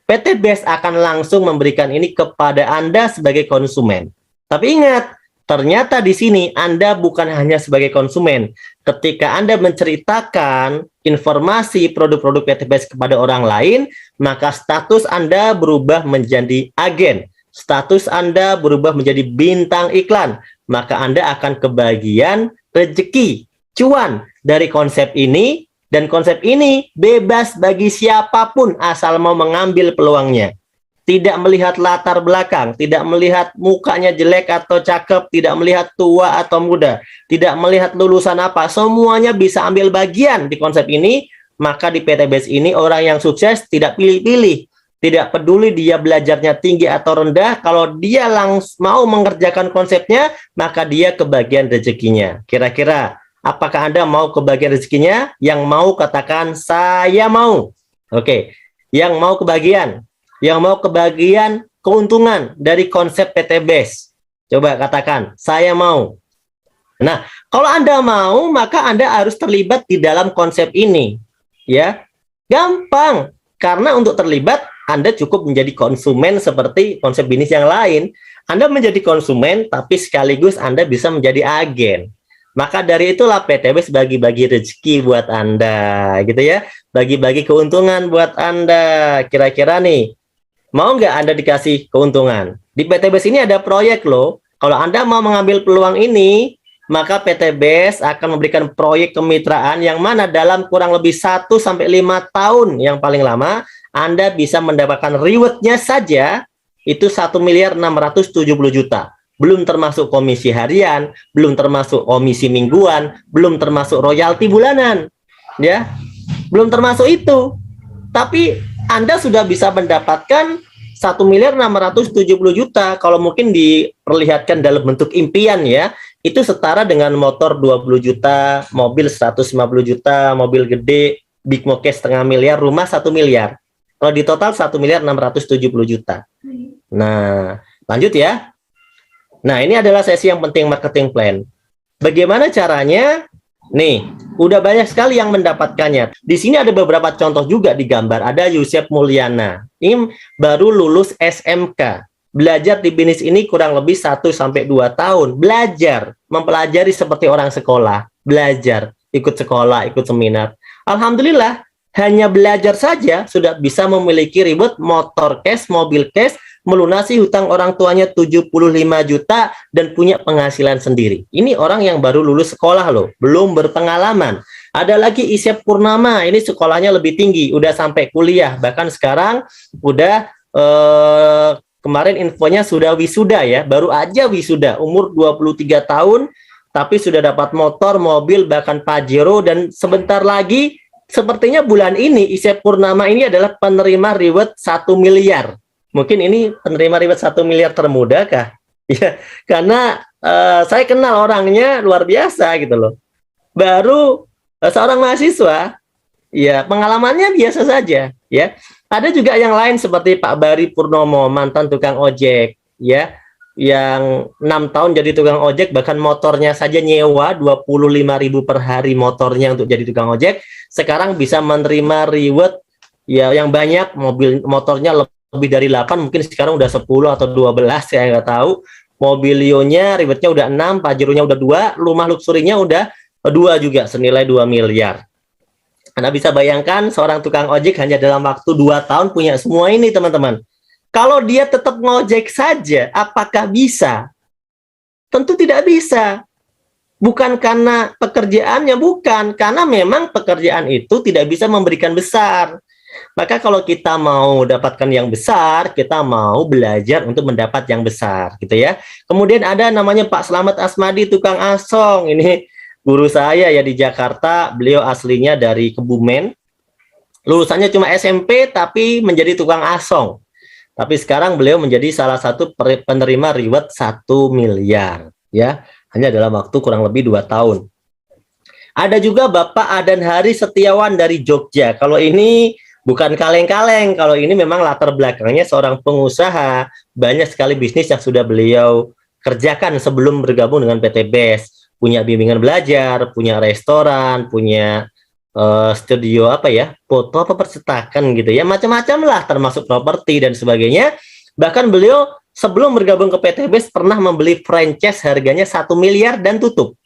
PT Base akan langsung memberikan ini kepada Anda sebagai konsumen. Tapi ingat, ternyata di sini Anda bukan hanya sebagai konsumen. Ketika Anda menceritakan informasi produk-produk PT Base kepada orang lain, maka status Anda berubah menjadi agen. Status Anda berubah menjadi bintang iklan. Maka Anda akan kebagian rezeki, cuan dari konsep ini. Dan konsep ini bebas bagi siapapun asal mau mengambil peluangnya. Tidak melihat latar belakang, tidak melihat mukanya jelek atau cakep, tidak melihat tua atau muda, tidak melihat lulusan apa, semuanya bisa ambil bagian di konsep ini. Maka di PTBS ini orang yang sukses tidak pilih-pilih, tidak peduli dia belajarnya tinggi atau rendah, kalau dia langsung mau mengerjakan konsepnya, maka dia kebagian rezekinya. Kira-kira apakah Anda mau kebagian rezekinya? Yang mau katakan saya mau. Oke, yang mau kebagian keuntungan dari konsep PTBS. Coba katakan, saya mau. Nah, kalau Anda mau, maka Anda harus terlibat di dalam konsep ini. Ya, gampang. Karena untuk terlibat, Anda cukup menjadi konsumen seperti konsep bisnis yang lain. Anda menjadi konsumen, tapi sekaligus Anda bisa menjadi agen. Maka dari itulah PTBS bagi-bagi rezeki buat Anda, gitu ya. Bagi-bagi keuntungan buat Anda. Kira-kira nih, mau nggak Anda dikasih keuntungan? Di PTBS ini ada proyek loh. Kalau Anda mau mengambil peluang ini, maka PTBS akan memberikan proyek kemitraan yang mana dalam kurang lebih 1-5 tahun yang paling lama, Anda bisa mendapatkan reward-nya saja itu 1.670.000.000. Belum termasuk komisi harian, belum termasuk komisi mingguan, belum termasuk royalti bulanan, ya, belum termasuk itu. Tapi Anda sudah bisa mendapatkan 1.670.000.000 kalau mungkin diperlihatkan dalam bentuk impian ya, itu setara dengan motor 20 juta, mobil 150 juta, mobil gede, big mokes setengah miliar, rumah 1 miliar. Kalau di total 1.670.000.000. Nah, lanjut ya. Nah, ini adalah sesi yang penting, marketing plan. Bagaimana caranya? Nih, udah banyak sekali yang mendapatkannya. Di sini ada beberapa contoh juga di gambar. Ada Yusef Mulyana. Ini baru lulus SMK. Belajar di bisnis ini kurang lebih 1-2 tahun. Belajar, mempelajari seperti orang sekolah. Belajar, ikut sekolah, ikut seminar. Alhamdulillah, hanya belajar saja sudah bisa memiliki reward motor cash, mobil cash, melunasi hutang orang tuanya 75 juta dan punya penghasilan sendiri. Ini orang yang baru lulus sekolah loh, belum berpengalaman. Ada lagi Isyep Purnama, ini sekolahnya lebih tinggi, udah sampai kuliah, bahkan sekarang udah kemarin infonya sudah wisuda ya, baru aja wisuda, umur 23 tahun, tapi sudah dapat motor, mobil, bahkan Pajero, dan sebentar lagi, sepertinya bulan ini Isyep Purnama ini adalah penerima reward 1 miliar. Mungkin ini penerima reward 1 miliar termuda kah? Ya, karena saya kenal orangnya luar biasa gitu loh. Baru seorang mahasiswa, ya pengalamannya biasa saja. Ya, ada juga yang lain seperti Pak Bari Purnomo, mantan tukang ojek, ya, yang 6 tahun jadi tukang ojek, bahkan motornya saja nyewa 25.000 per hari motornya untuk jadi tukang ojek. Sekarang bisa menerima reward ya yang banyak, motornya lebih dari 8, mungkin sekarang udah 10 atau 12, saya nggak tahu. Mobilionya rewardnya udah 6, Pajeronya udah 2, rumah luxurinya udah 2 juga, senilai 2 miliar. Anda bisa bayangkan seorang tukang ojek hanya dalam waktu 2 tahun punya semua ini, teman-teman. Kalau dia tetap ngojek saja, apakah bisa? Tentu tidak bisa. Bukan karena pekerjaannya, bukan. Karena memang pekerjaan itu tidak bisa memberikan besar. Maka kalau kita mau dapatkan yang besar, kita mau belajar untuk mendapat yang besar, gitu ya. Kemudian ada namanya Pak Slamet Asmadi, tukang asong. Ini guru saya ya di Jakarta, beliau aslinya dari Kebumen. Lulusannya cuma SMP, tapi menjadi tukang asong. Tapi sekarang beliau menjadi salah satu penerima reward 1 miliar, ya. Hanya dalam waktu kurang lebih 2 tahun. Ada juga Bapak Adan Hari Setiawan dari Jogja. Kalau ini bukan kaleng-kaleng, kalau ini memang latar belakangnya seorang pengusaha, banyak sekali bisnis yang sudah beliau kerjakan sebelum bergabung dengan PTBS, punya bimbingan belajar, punya restoran, punya studio apa ya, foto apa percetakan gitu ya, macam-macam lah, termasuk properti dan sebagainya. Bahkan beliau sebelum bergabung ke PTBS pernah membeli franchise harganya 1 miliar dan tutup.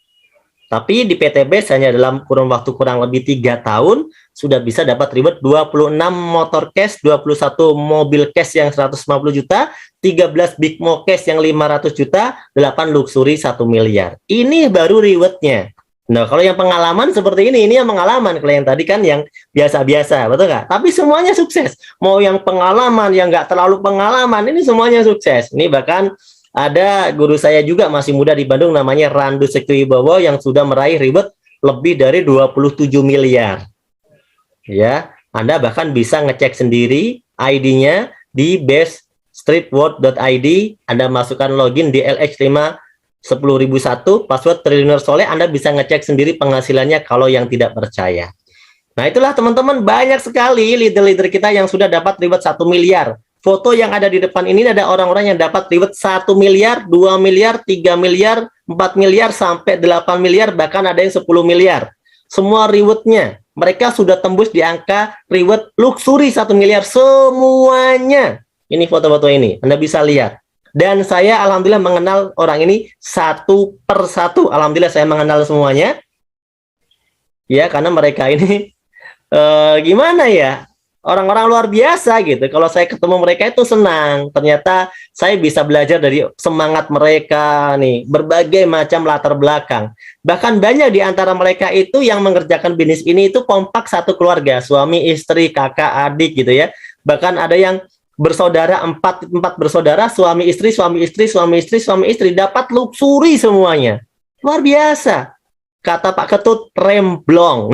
Tapi di PTBS hanya dalam kurun waktu kurang lebih 3 tahun sudah bisa dapat reward 26 motor cash, 21 mobil cash yang 150 juta, 13 big mo cash yang 500 juta, 8 luxury 1 miliar. Ini baru rewardnya. Nah, kalau yang pengalaman seperti ini yang pengalaman. Kalau yang tadi kan yang biasa-biasa, betul nggak? Tapi semuanya sukses. Mau yang pengalaman, yang nggak terlalu pengalaman, ini semuanya sukses. Ini bahkan ada guru saya juga masih muda di Bandung, namanya Randu Sektiwibowo, yang sudah meraih reward lebih dari 27 miliar. Ya, Anda bahkan bisa ngecek sendiri ID-nya di beststreetworld.id. Anda masukkan login di LX5 10.001 password Triliuner Soleh, Anda bisa ngecek sendiri penghasilannya kalau yang tidak percaya. Nah, itulah teman-teman, banyak sekali leader-leader kita yang sudah dapat reward 1 miliar. Foto yang ada di depan ini ada orang-orang yang dapat reward 1 miliar, 2 miliar, 3 miliar, 4 miliar, sampai 8 miliar, bahkan ada yang 10 miliar. Semua rewardnya, mereka sudah tembus di angka reward luxury 1 miliar semuanya. Ini foto-foto ini, Anda bisa lihat. Dan saya alhamdulillah mengenal orang ini satu persatu. Alhamdulillah saya mengenal semuanya. Ya, karena mereka ini gimana ya? Orang-orang luar biasa gitu. Kalau saya ketemu mereka itu senang. Ternyata saya bisa belajar dari semangat mereka nih, berbagai macam latar belakang. Bahkan banyak di antara mereka itu yang mengerjakan bisnis ini itu kompak satu keluarga, suami, istri, kakak, adik gitu ya. Bahkan ada yang bersaudara, empat bersaudara, suami istri, suami istri, suami istri, suami istri, dapat luxury semuanya. Luar biasa. Kata Pak Ketut, remblong.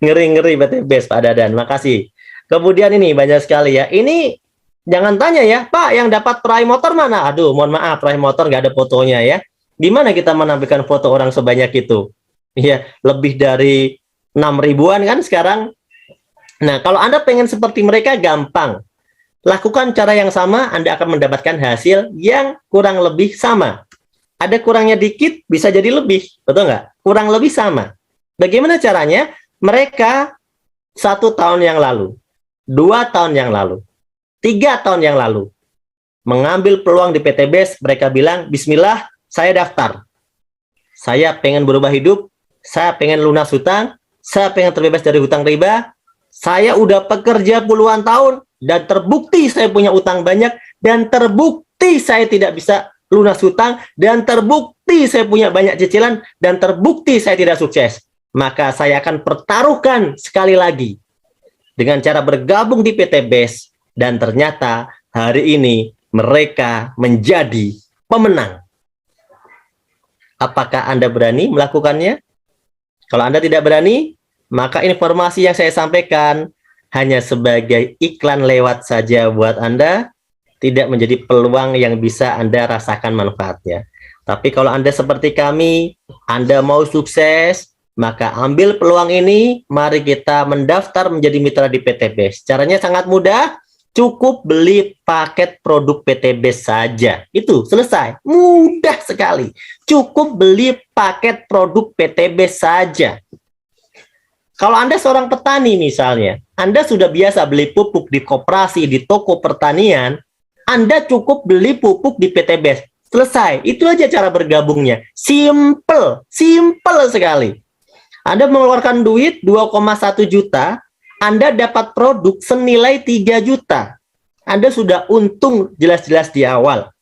Ngeri-ngeri BTBes, Pak Dadan. Makasih. Kemudian ini banyak sekali ya. Ini jangan tanya ya, Pak, yang dapat peraih motor mana? Aduh, mohon maaf, peraih motor nggak ada fotonya ya. Gimana kita menampilkan foto orang sebanyak itu? Ya, lebih dari 6 ribuan kan sekarang. Nah, kalau Anda pengen seperti mereka, gampang. Lakukan cara yang sama, Anda akan mendapatkan hasil yang kurang lebih sama. Ada kurangnya dikit, bisa jadi lebih. Betul nggak? Kurang lebih sama. Bagaimana caranya? Mereka 1 tahun yang lalu, 2 tahun yang lalu, 3 tahun yang lalu, mengambil peluang di PTBes, mereka bilang, bismillah, saya daftar. Saya pengen berubah hidup, saya pengen lunas hutang, saya pengen terbebas dari hutang riba, saya udah pekerja puluhan tahun, dan terbukti saya punya utang banyak, dan terbukti saya tidak bisa lunas hutang, dan terbukti saya punya banyak cicilan, dan terbukti saya tidak sukses. Maka saya akan pertaruhkan sekali lagi dengan cara bergabung di PTBes, dan ternyata hari ini mereka menjadi pemenang. Apakah Anda berani melakukannya? Kalau Anda tidak berani, maka informasi yang saya sampaikan hanya sebagai iklan lewat saja buat Anda, tidak menjadi peluang yang bisa Anda rasakan manfaatnya. Tapi kalau Anda seperti kami, Anda mau sukses, maka ambil peluang ini, mari kita mendaftar menjadi mitra di PTBes. Caranya sangat mudah, cukup beli paket produk PTBes saja. Itu selesai, mudah sekali. Cukup beli paket produk PTBes saja. Kalau Anda seorang petani misalnya, Anda sudah biasa beli pupuk di koperasi, di toko pertanian, Anda cukup beli pupuk di PTBes. Selesai, itu aja cara bergabungnya. Simple, simple sekali. Anda mengeluarkan duit 2,1 juta, Anda dapat produk senilai 3 juta. Anda sudah untung jelas-jelas di awal.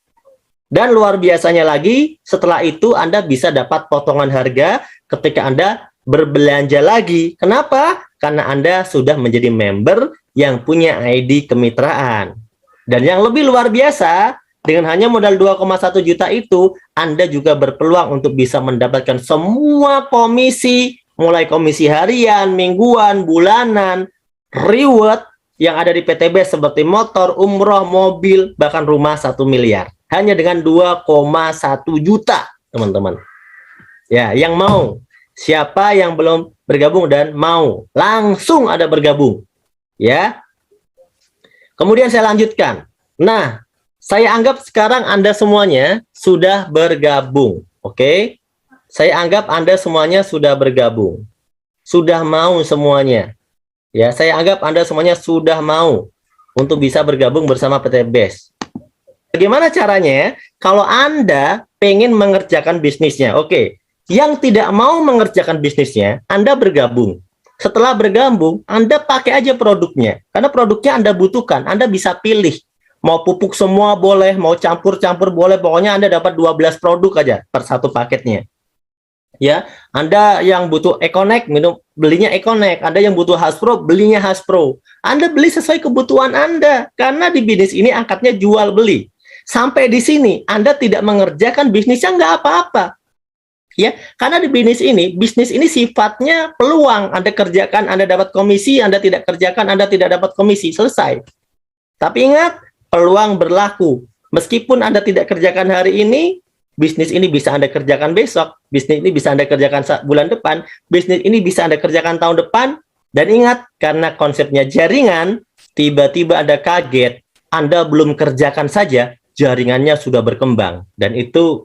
Dan luar biasanya lagi, setelah itu Anda bisa dapat potongan harga ketika Anda berbelanja lagi. Kenapa? Karena Anda sudah menjadi member yang punya ID kemitraan. Dan yang lebih luar biasa, dengan hanya modal 2,1 juta itu, Anda juga berpeluang untuk bisa mendapatkan semua komisi, mulai komisi harian, mingguan, bulanan, reward yang ada di PTBes seperti motor, umroh, mobil, bahkan rumah 1 miliar. Hanya dengan 2,1 juta, teman-teman. Ya, yang mau. Siapa yang belum bergabung dan mau, langsung ada bergabung. Ya. Kemudian saya lanjutkan. Nah, saya anggap sekarang Anda semuanya sudah bergabung. Oke? Saya anggap Anda semuanya sudah bergabung. Sudah mau semuanya. Ya, saya anggap Anda semuanya sudah mau untuk bisa bergabung bersama PTBes. Bagaimana caranya? Kalau Anda pengen mengerjakan bisnisnya, oke. Yang tidak mau mengerjakan bisnisnya, Anda bergabung. Setelah bergabung, Anda pakai aja produknya. Karena produknya Anda butuhkan. Anda bisa pilih. Mau pupuk semua boleh, mau campur-campur boleh. Pokoknya Anda dapat 12 produk aja per satu paketnya. Ya, Anda yang butuh Econek belinya Econek, Anda yang butuh Hasbro belinya Hasbro. Anda beli sesuai kebutuhan Anda, karena di bisnis ini angkatnya jual beli. Sampai di sini Anda tidak mengerjakan bisnisnya nggak apa-apa. Ya, karena di bisnis ini sifatnya peluang. Anda kerjakan, Anda dapat komisi, Anda tidak kerjakan, Anda tidak dapat komisi, selesai. Tapi ingat, peluang berlaku. Meskipun Anda tidak kerjakan hari ini, bisnis ini bisa Anda kerjakan besok, bisnis ini bisa Anda kerjakan bulan depan, bisnis ini bisa Anda kerjakan tahun depan. Dan ingat, karena konsepnya jaringan, tiba-tiba Anda kaget, Anda belum kerjakan saja, jaringannya sudah berkembang. Dan itu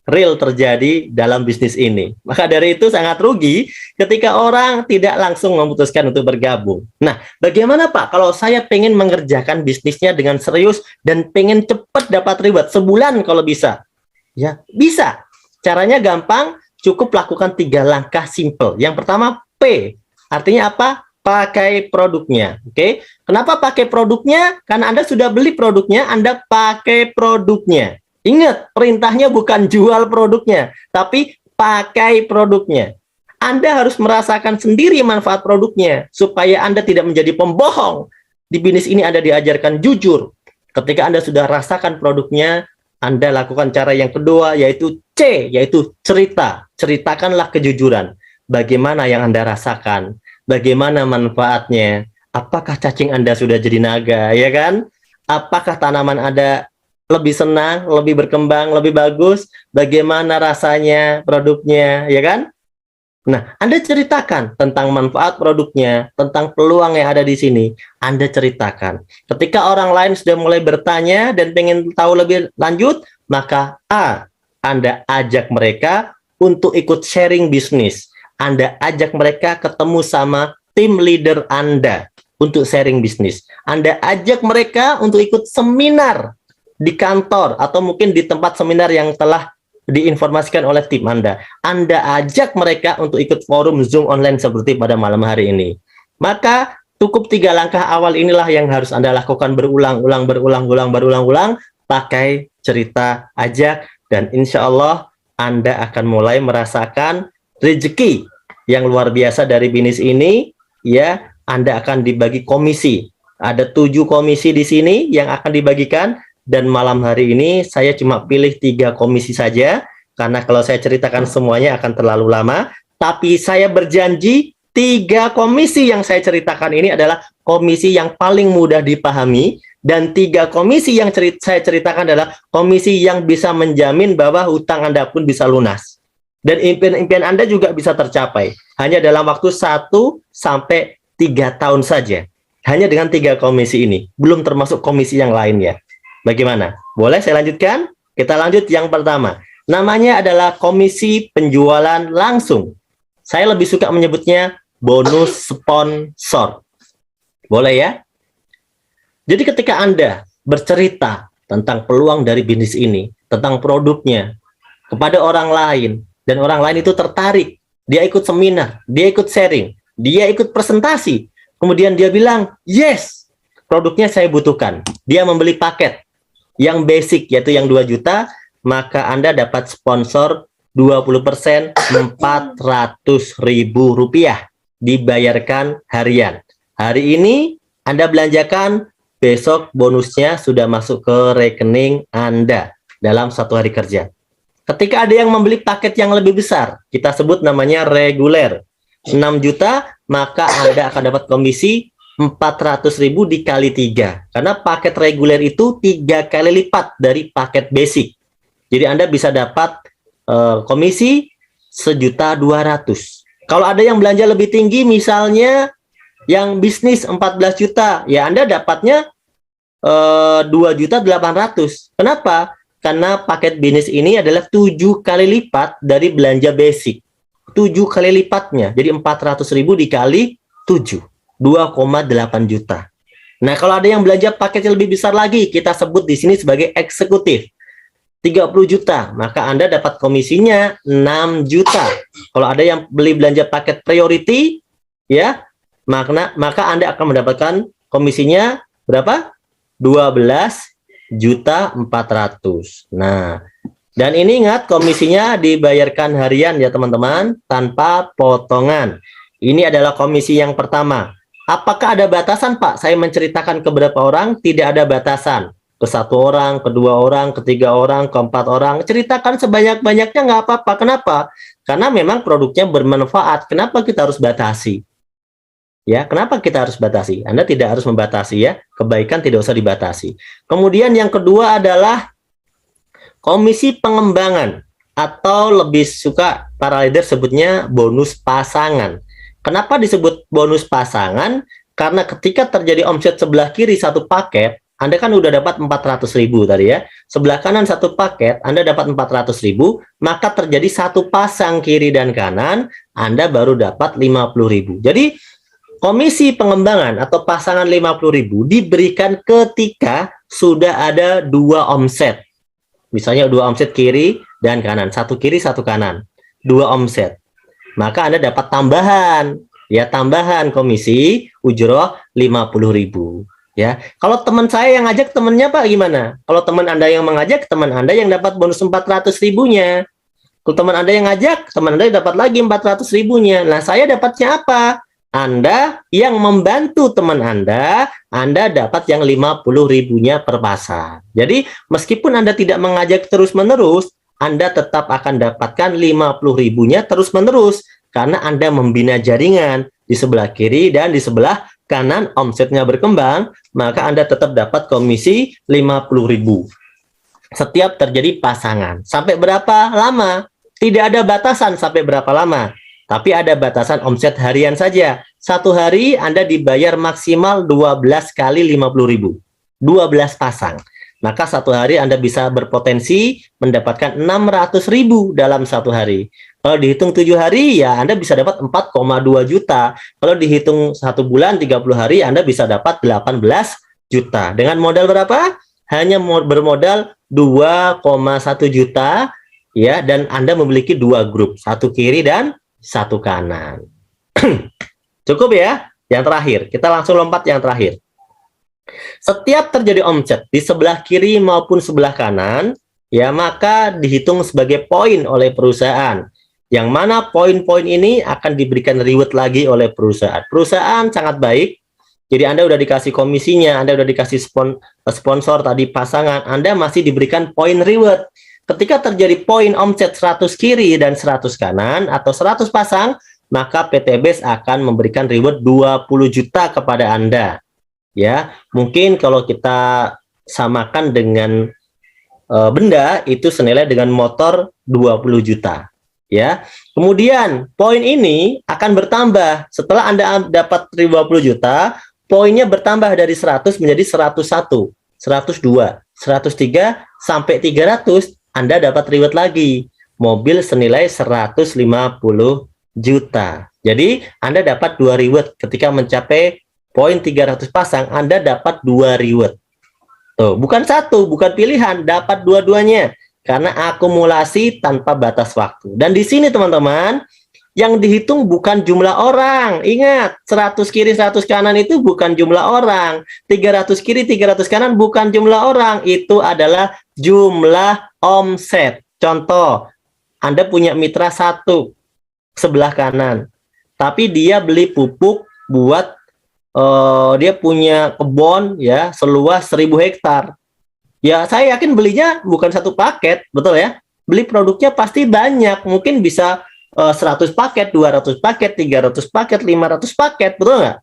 real terjadi dalam bisnis ini. Maka dari itu sangat rugi ketika orang tidak langsung memutuskan untuk bergabung. Nah, bagaimana Pak kalau saya pengen mengerjakan bisnisnya dengan serius dan pengen cepat dapat reward sebulan kalau bisa? Ya, bisa. Caranya gampang, cukup lakukan 3 langkah simple. Yang pertama, P. Artinya apa? Pakai produknya. Oke. Kenapa pakai produknya? Karena Anda sudah beli produknya, Anda pakai produknya. Ingat, perintahnya bukan jual produknya, tapi pakai produknya. Anda harus merasakan sendiri manfaat produknya, supaya Anda tidak menjadi pembohong. Di bisnis ini Anda diajarkan jujur. Ketika Anda sudah rasakan produknya, Anda lakukan cara yang kedua, yaitu C, yaitu cerita. Ceritakanlah kejujuran. Bagaimana yang Anda rasakan? Bagaimana manfaatnya? Apakah cacing Anda sudah jadi naga, ya kan? Apakah tanaman Anda lebih senang, lebih berkembang, lebih bagus, bagaimana rasanya produknya, ya kan? Nah, Anda ceritakan tentang manfaat produknya, tentang peluang yang ada di sini, Anda ceritakan. Ketika orang lain sudah mulai bertanya dan pengen tahu lebih lanjut, maka A, Anda ajak mereka untuk ikut sharing bisnis. Anda ajak mereka ketemu sama tim leader Anda untuk sharing bisnis. Anda ajak mereka untuk ikut seminar di kantor atau mungkin di tempat seminar yang telah diinformasikan oleh tim Anda. Anda ajak mereka untuk ikut forum Zoom online seperti pada malam hari ini. Maka cukup 3 langkah awal inilah yang harus Anda lakukan berulang-ulang, pakai cerita ajak, dan insya Allah Anda akan mulai merasakan rezeki yang luar biasa dari bisnis ini. Ya, Anda akan dibagi komisi. Ada 7 komisi di sini yang akan dibagikan. Dan malam hari ini saya cuma pilih 3 komisi saja, karena kalau saya ceritakan semuanya akan terlalu lama. Tapi saya berjanji 3 komisi yang saya ceritakan ini adalah komisi yang paling mudah dipahami, dan 3 komisi yang saya ceritakan adalah komisi yang bisa menjamin bahwa hutang Anda pun bisa lunas. Dan impian-impian Anda juga bisa tercapai hanya dalam waktu 1 sampai 3 tahun saja. Hanya dengan 3 komisi ini, belum termasuk komisi yang lainnya. Bagaimana? Boleh saya lanjutkan? Kita lanjut yang pertama. Namanya adalah komisi penjualan langsung. Saya lebih suka menyebutnya bonus sponsor. Boleh ya? Jadi ketika Anda bercerita tentang peluang dari bisnis ini, tentang produknya, kepada orang lain, dan orang lain itu tertarik, dia ikut seminar, dia ikut sharing, dia ikut presentasi, kemudian dia bilang, yes, produknya saya butuhkan. Dia membeli paket yang basic, yaitu yang 2 juta, maka Anda dapat sponsor 20%, Rp400.000 dibayarkan harian. Hari ini Anda belanjakan, besok bonusnya sudah masuk ke rekening Anda dalam 1 hari kerja. Ketika ada yang membeli paket yang lebih besar, kita sebut namanya reguler, 6 juta, maka Anda akan dapat komisi 400.000 dikali 3. Karena paket reguler itu 3 kali lipat dari paket basic. Jadi Anda bisa dapat komisi 1.200.000. Kalau ada yang belanja lebih tinggi, misalnya yang bisnis 14 juta, ya Anda dapatnya 2.800.000. Kenapa? Karena paket bisnis ini adalah 7 kali lipat dari belanja basic. 7 kali lipatnya. Jadi 400.000 dikali 7. 2,8 juta. Nah, kalau ada yang belanja paket yang lebih besar lagi, kita sebut di sini sebagai eksekutif. 30 juta, maka Anda dapat komisinya 6 juta. Kalau ada yang beli belanja paket priority, ya, maka Anda akan mendapatkan komisinya berapa? 12.400.000. Nah, Dan ini ingat, komisinya dibayarkan harian ya teman-teman, tanpa potongan. Ini adalah komisi yang pertama. Apakah ada batasan, Pak? Saya menceritakan ke berapa orang? Tidak ada batasan. Ke 1 orang, ke 2 orang, ke 3 orang, ke 4 orang. Ceritakan sebanyak-banyaknya, nggak apa-apa. Kenapa? Karena memang produknya bermanfaat. Kenapa kita harus batasi? Ya, kenapa kita harus batasi? Anda tidak harus membatasi ya. Kebaikan tidak usah dibatasi. Kemudian yang kedua adalah komisi pengembangan, atau lebih suka para leader sebutnya bonus pasangan. Kenapa disebut bonus pasangan? Karena ketika terjadi omset sebelah kiri satu paket, Anda kan udah dapat 400.000 tadi ya. Sebelah kanan satu paket, Anda dapat 400.000, maka terjadi satu pasang kiri dan kanan, Anda baru dapat 50.000. Jadi komisi pengembangan atau pasangan 50.000 diberikan ketika sudah ada 2 omset. Misalnya 2 omset kiri dan kanan, 1 kiri 1 kanan, 2 omset. Maka Anda dapat tambahan, ya, tambahan komisi ujroh 50.000. Ya, kalau teman saya yang ngajak, temannya Pak gimana? Kalau teman Anda yang mengajak, teman Anda yang dapat bonus 400.000-nya. Kalau teman Anda yang ngajak, teman Anda dapat lagi 400.000-nya. Nah, saya dapatnya apa? Anda yang membantu teman Anda dapat yang 50.000-nya per pasang. Jadi, meskipun Anda tidak mengajak terus-menerus, Anda tetap akan dapatkan 50.000-nya terus-menerus karena Anda membina jaringan di sebelah kiri dan di sebelah kanan, omsetnya berkembang, maka Anda tetap dapat komisi 50.000 setiap terjadi pasangan. Sampai berapa lama? Tidak ada batasan sampai berapa lama, tapi ada batasan omset harian saja. Satu hari Anda dibayar maksimal 12 kali 50.000, 12 pasang. Maka satu hari Anda bisa berpotensi mendapatkan 600.000 dalam satu hari. Kalau dihitung 7 hari, ya Anda bisa dapat 4,2 juta. Kalau dihitung 1 bulan, 30 hari, Anda bisa dapat 18 juta. Dengan modal berapa? Hanya bermodal 2,1 juta, ya, dan Anda memiliki 2 grup, 1 kiri dan 1 kanan. Cukup ya? Yang terakhir, kita langsung lompat yang terakhir. Setiap terjadi omset di sebelah kiri maupun sebelah kanan, ya, maka dihitung sebagai poin oleh perusahaan. Yang mana poin-poin ini akan diberikan reward lagi oleh perusahaan. Perusahaan sangat baik. Jadi Anda udah dikasih komisinya, Anda udah dikasih sponsor tadi pasangan, Anda masih diberikan poin reward. Ketika terjadi poin omset 100 kiri dan 100 kanan atau 100 pasang, maka PT BES akan memberikan reward 20 juta kepada Anda. Ya, mungkin kalau kita samakan dengan benda, itu senilai dengan motor 20 juta. Ya, kemudian poin ini akan bertambah setelah Anda dapat 20 juta, poinnya bertambah dari 100 menjadi 101, 102, 103 sampai 300, Anda dapat reward lagi, mobil senilai 150 juta. Jadi Anda dapat 2 reward ketika mencapai poin 300 pasang, Anda dapat 2 reward. Tuh, bukan 1, bukan pilihan, dapat dua-duanya karena akumulasi tanpa batas waktu. Dan di sini teman-teman, yang dihitung bukan jumlah orang. Ingat, 100 kiri 100 kanan itu bukan jumlah orang. 300 kiri 300 kanan bukan jumlah orang, itu adalah jumlah omset. Contoh, Anda punya mitra 1 sebelah kanan, tapi dia beli pupuk buat dia punya kebun ya seluas 1.000 hektar. Ya, saya yakin belinya bukan 1 paket, betul ya? Beli produknya pasti banyak, mungkin bisa 100 paket, 200 paket, 300 paket, 500 paket, betul nggak?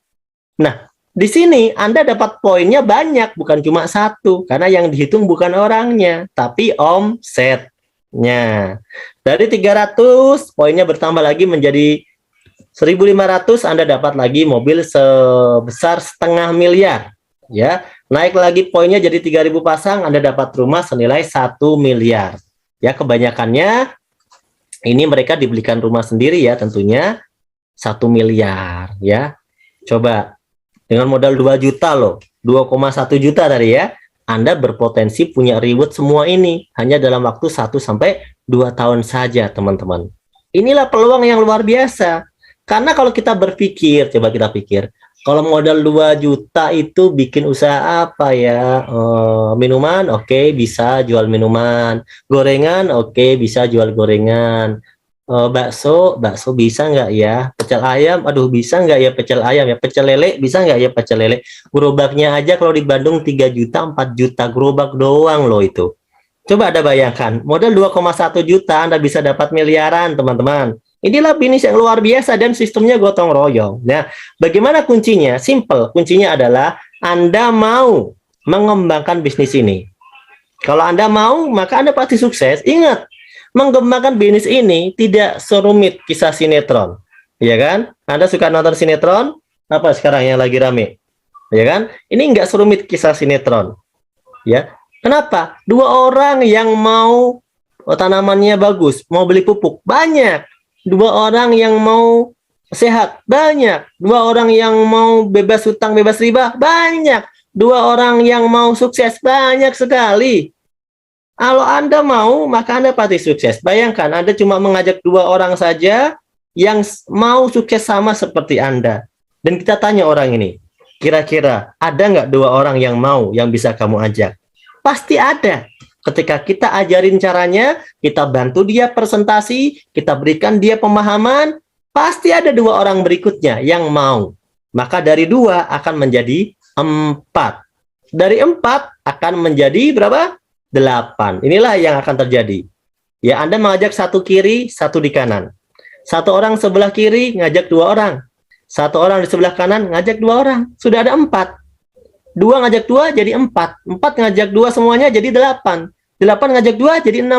Nah, di sini Anda dapat poinnya banyak, bukan cuma 1, karena yang dihitung bukan orangnya, tapi omsetnya. Dari 300, poinnya bertambah lagi menjadi 1.500, Anda dapat lagi mobil sebesar 0,5 miliar. Ya, naik lagi poinnya jadi 3.000 pasang, Anda dapat rumah senilai 1 miliar. Ya, kebanyakannya ini mereka dibelikan rumah sendiri ya, tentunya 1 miliar ya. Coba dengan modal 2 juta loh, 2,1 juta tadi ya, Anda berpotensi punya reward semua ini hanya dalam waktu 1 sampai 2 tahun saja, teman-teman. Inilah peluang yang luar biasa. Karena kalau kita berpikir, coba kita pikir, Kalau modal 2 juta itu bikin usaha apa ya? Minuman, oke, bisa jual minuman. Gorengan, oke, bisa jual gorengan. Bakso bisa nggak ya? Pecel ayam, aduh bisa nggak ya pecel ayam ya? Pecel lele, bisa nggak ya pecel lele? Gerobaknya aja kalau di Bandung 3 juta, 4 juta gerobak doang loh itu. Coba Anda bayangkan, modal 2,1 juta Anda bisa dapat miliaran, teman-teman. Inilah bisnis yang luar biasa dan sistemnya gotong royong. Nah, bagaimana kuncinya? Simple. Kuncinya adalah Anda mau mengembangkan bisnis ini. Kalau Anda mau, maka Anda pasti sukses. Ingat, mengembangkan bisnis ini tidak serumit kisah sinetron. Ya kan? Anda suka nonton sinetron? Apa sekarang yang lagi rame? Ya kan? Ini nggak serumit kisah sinetron. Ya, kenapa? Dua orang yang mau tanamannya bagus, mau beli pupuk, banyak. Dua orang yang mau sehat, banyak. Dua orang yang mau bebas hutang, bebas riba, banyak. Dua orang yang mau sukses, banyak sekali. Kalau Anda mau, maka Anda pasti sukses. Bayangkan, Anda cuma mengajak dua orang saja yang mau sukses sama seperti Anda. Dan kita tanya orang ini, kira-kira ada nggak dua orang yang mau, yang bisa kamu ajak? Pasti ada. Ketika kita ajarin caranya, kita bantu dia presentasi, kita berikan dia pemahaman, pasti ada dua orang berikutnya yang mau. Maka dari dua akan menjadi 4. Dari 4 akan menjadi berapa? 8. Inilah yang akan terjadi. Ya, Anda mengajak satu kiri, satu di kanan. Satu orang sebelah kiri ngajak dua orang. Satu orang di sebelah kanan ngajak dua orang. Sudah ada 4. 2 ngajak 2 jadi 4. 4 ngajak 2 semuanya jadi 8. 8 ngajak 2 jadi 16.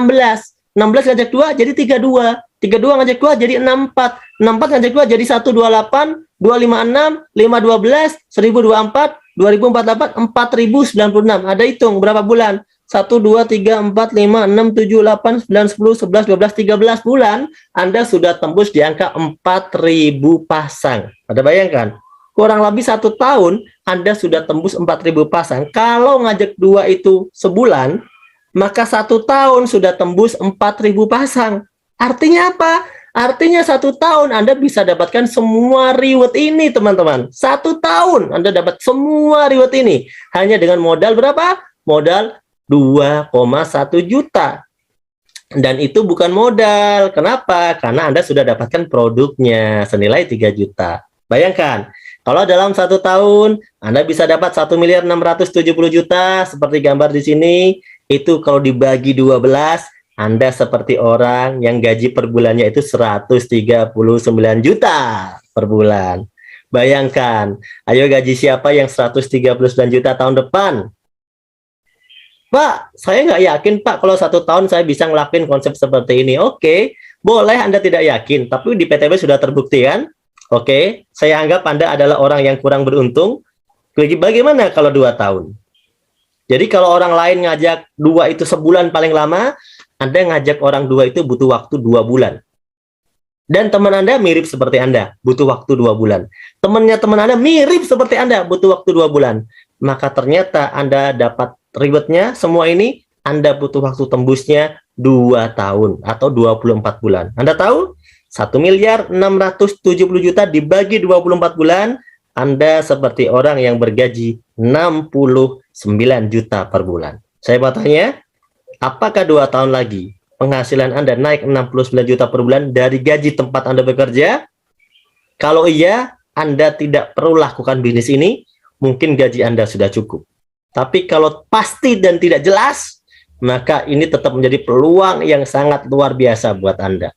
16 ngajak 2 jadi 32. 32 ngajak 2 jadi 64. 64 ngajak 2 jadi 128. 256, 512, 1024, 2048, 4096. Ada hitung berapa bulan? 1, 2, 3, 4, 5, 6, 7, 8, 9, 10, 11, 12, 13 bulan, Anda sudah tembus di angka 4.000 pasang. Ada bayangkan? Kurang lebih 1 tahun, Anda sudah tembus 4.000 pasang. Kalau ngajak 2 itu sebulan, maka 1 tahun sudah tembus 4.000 pasang. Artinya apa? Artinya 1 tahun Anda bisa dapatkan semua reward ini, teman-teman. 1 tahun Anda dapat semua reward ini. Hanya dengan modal berapa? Modal 2,1 juta. Dan itu bukan modal. Kenapa? Karena Anda sudah dapatkan produknya senilai 3 juta. Bayangkan, kalau dalam 1 tahun Anda bisa dapat 1.670 juta seperti gambar di sini, itu kalau dibagi 12, Anda seperti orang yang gaji per bulannya itu 139 juta per bulan. Bayangkan, ayo gaji siapa yang 139 juta tahun depan? Pak, saya nggak yakin Pak kalau 1 tahun saya bisa ngelakuin konsep seperti ini. Oke, boleh Anda tidak yakin, tapi di PTB sudah terbukti kan? Oke, saya anggap Anda adalah orang yang kurang beruntung. Bagaimana kalau 2 tahun? Jadi kalau orang lain ngajak 2 itu sebulan paling lama, Anda ngajak orang 2 itu butuh waktu 2 bulan. Dan teman Anda mirip seperti Anda, butuh waktu 2 bulan. Temannya teman Anda mirip seperti Anda, butuh waktu 2 bulan. Maka ternyata Anda dapat rewardnya semua ini, Anda butuh waktu tembusnya 2 tahun atau 24 bulan. Anda tahu? 1.670 juta dibagi 24 bulan, Anda seperti orang yang bergaji 69 juta per bulan. Saya mau tanya, apakah 2 tahun lagi penghasilan Anda naik 69 juta per bulan dari gaji tempat Anda bekerja? Kalau iya, Anda tidak perlu lakukan bisnis ini, mungkin gaji Anda sudah cukup. Tapi kalau pasti dan tidak jelas, maka ini tetap menjadi peluang yang sangat luar biasa buat Anda.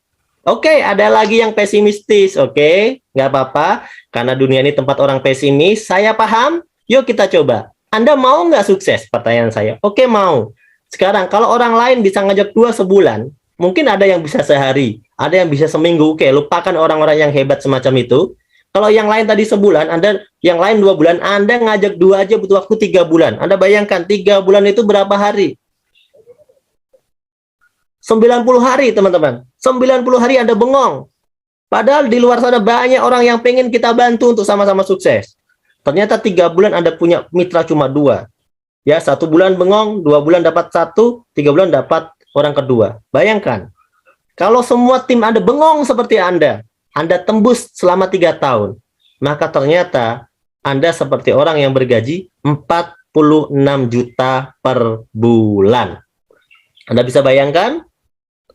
Oke, ada lagi yang pesimistis, oke? Nggak apa-apa, karena dunia ini tempat orang pesimis, saya paham, yuk kita coba. Anda mau nggak sukses? Pertanyaan saya. Oke, mau. Sekarang, kalau orang lain bisa ngajak 2 sebulan, mungkin ada yang bisa sehari, ada yang bisa seminggu, oke, lupakan orang-orang yang hebat semacam itu. Kalau yang lain tadi sebulan, Anda yang lain 2 bulan, Anda ngajak 2 aja butuh waktu 3 bulan. Anda bayangkan 3 bulan itu berapa hari? 90 hari, teman-teman. 90 hari Anda bengong. Padahal di luar sana banyak orang yang pengen kita bantu untuk sama-sama sukses. Ternyata 3 bulan Anda punya mitra cuma 2. Ya, 1 bulan bengong, 2 bulan dapat 1, 3 bulan dapat orang kedua. Bayangkan, kalau semua tim Anda bengong seperti Anda tembus selama 3 tahun, maka ternyata Anda seperti orang yang bergaji 46 juta per bulan. Anda bisa bayangkan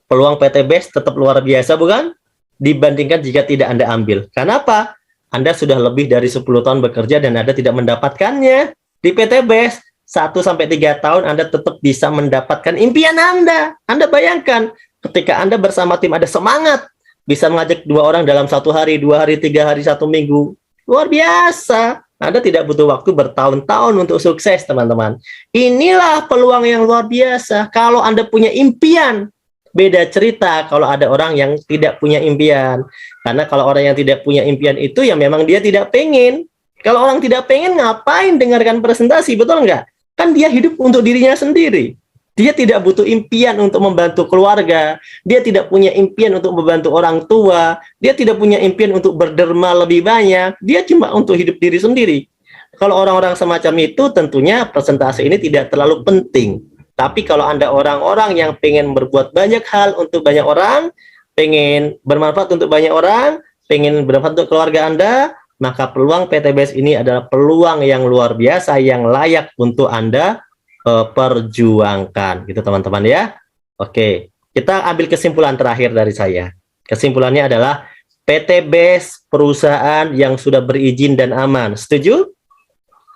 peluang PTBS tetap luar biasa bukan? Dibandingkan jika tidak Anda ambil. Kenapa? Anda sudah lebih dari 10 tahun bekerja dan Anda tidak mendapatkannya. Di PTBS 1-3 tahun Anda tetap bisa mendapatkan impian Anda. Anda bayangkan ketika Anda bersama tim ada semangat, bisa mengajak 2 orang dalam 1 hari, 2 hari, 3 hari, 1 minggu. Luar biasa. Anda tidak butuh waktu bertahun-tahun untuk sukses, teman-teman. Inilah peluang yang luar biasa. Kalau Anda punya impian, beda cerita kalau ada orang yang tidak punya impian. Karena kalau orang yang tidak punya impian itu ya memang dia tidak pengen. Kalau orang tidak pengen, ngapain dengarkan presentasi, betul nggak? Kan dia hidup untuk dirinya sendiri. Dia tidak butuh impian untuk membantu keluarga. Dia tidak punya impian untuk membantu orang tua. Dia tidak punya impian untuk berderma lebih banyak. Dia cuma untuk hidup diri sendiri. Kalau orang-orang semacam itu, tentunya presentasi ini tidak terlalu penting. Tapi kalau Anda orang-orang yang pengen berbuat banyak hal untuk banyak orang, pengen bermanfaat untuk banyak orang, pengen bermanfaat untuk keluarga Anda, maka peluang PTBS ini adalah peluang yang luar biasa, yang layak untuk Anda perjuangkan, gitu teman-teman ya. Oke, kita ambil kesimpulan terakhir dari saya. Kesimpulannya adalah PTBS perusahaan yang sudah berizin dan aman. Setuju?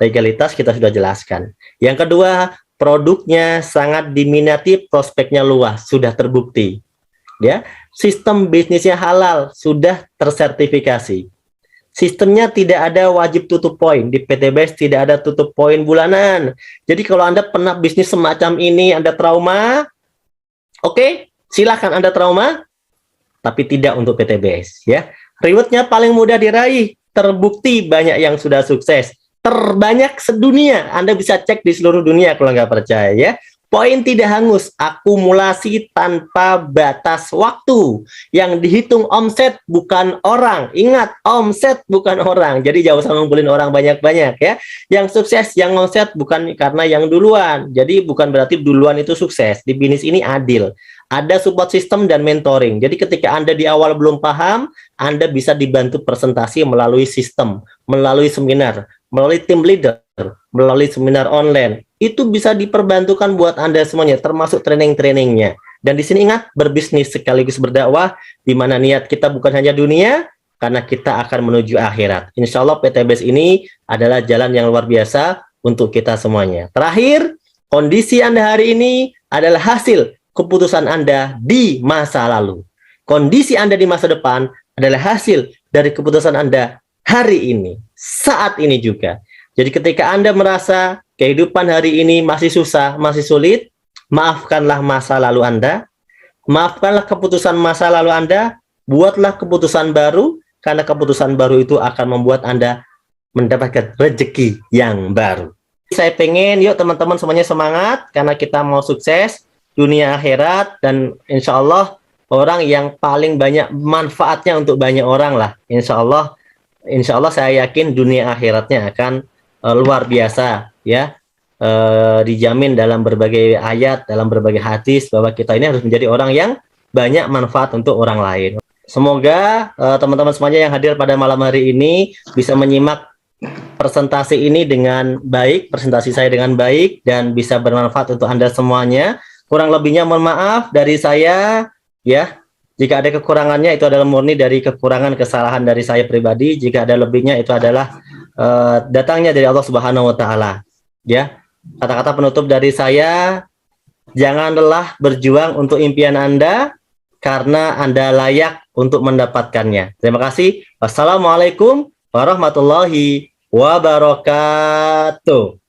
Legalitas kita sudah jelaskan. Yang kedua, produknya sangat diminati, prospeknya luas, sudah terbukti. Ya, sistem bisnisnya halal, sudah tersertifikasi. Sistemnya tidak ada wajib tutup poin. Di PTBS tidak ada tutup poin bulanan. Jadi kalau Anda pernah bisnis semacam ini, Anda trauma, oke, silakan Anda trauma, tapi tidak untuk PTBS. Ya, rewardnya paling mudah diraih, terbukti banyak yang sudah sukses, terbanyak sedunia. Anda bisa cek di seluruh dunia kalau nggak percaya ya. Poin tidak hangus, akumulasi tanpa batas waktu. Yang dihitung omset bukan orang. Ingat, omset bukan orang. Jadi jangan usah ngumpulin orang banyak-banyak ya. Yang sukses, yang omset bukan karena yang duluan. Jadi bukan berarti duluan itu sukses. Di bisnis ini adil. Ada support system dan mentoring. Jadi ketika Anda di awal belum paham, Anda bisa dibantu presentasi melalui sistem, melalui seminar, melalui tim leader, melalui seminar online. Itu bisa diperbantukan buat Anda semuanya, termasuk training-trainingnya. Dan di sini ingat, berbisnis sekaligus berdakwah, di mana niat kita bukan hanya dunia, karena kita akan menuju akhirat. Insya Allah PTBS ini adalah jalan yang luar biasa untuk kita semuanya. Terakhir, kondisi Anda hari ini adalah hasil keputusan Anda di masa lalu. Kondisi Anda di masa depan adalah hasil dari keputusan Anda hari ini, saat ini juga. Jadi ketika Anda merasa kehidupan hari ini masih susah, masih sulit, maafkanlah masa lalu Anda, maafkanlah keputusan masa lalu Anda, buatlah keputusan baru, karena keputusan baru itu akan membuat Anda mendapatkan rezeki yang baru. Saya pengen, yuk teman-teman semuanya semangat, karena kita mau sukses, dunia akhirat, dan insya Allah orang yang paling banyak manfaatnya untuk banyak orang lah. Insya Allah saya yakin dunia akhiratnya akan luar biasa ya, dijamin dalam berbagai ayat, dalam berbagai hadis bahwa kita ini harus menjadi orang yang banyak manfaat untuk orang lain. Semoga teman-teman semuanya yang hadir pada malam hari ini bisa menyimak presentasi ini dengan baik, presentasi saya dengan baik, dan bisa bermanfaat untuk Anda semuanya. Kurang lebihnya mohon maaf dari saya ya. Jika ada kekurangannya itu adalah murni dari kekurangan kesalahan dari saya pribadi. Jika ada lebihnya itu adalah datangnya dari Allah Subhanahu wa taala. Ya. Kata-kata penutup dari saya, jangan lelah berjuang untuk impian Anda karena Anda layak untuk mendapatkannya. Terima kasih. Wassalamualaikum warahmatullahi wabarakatuh.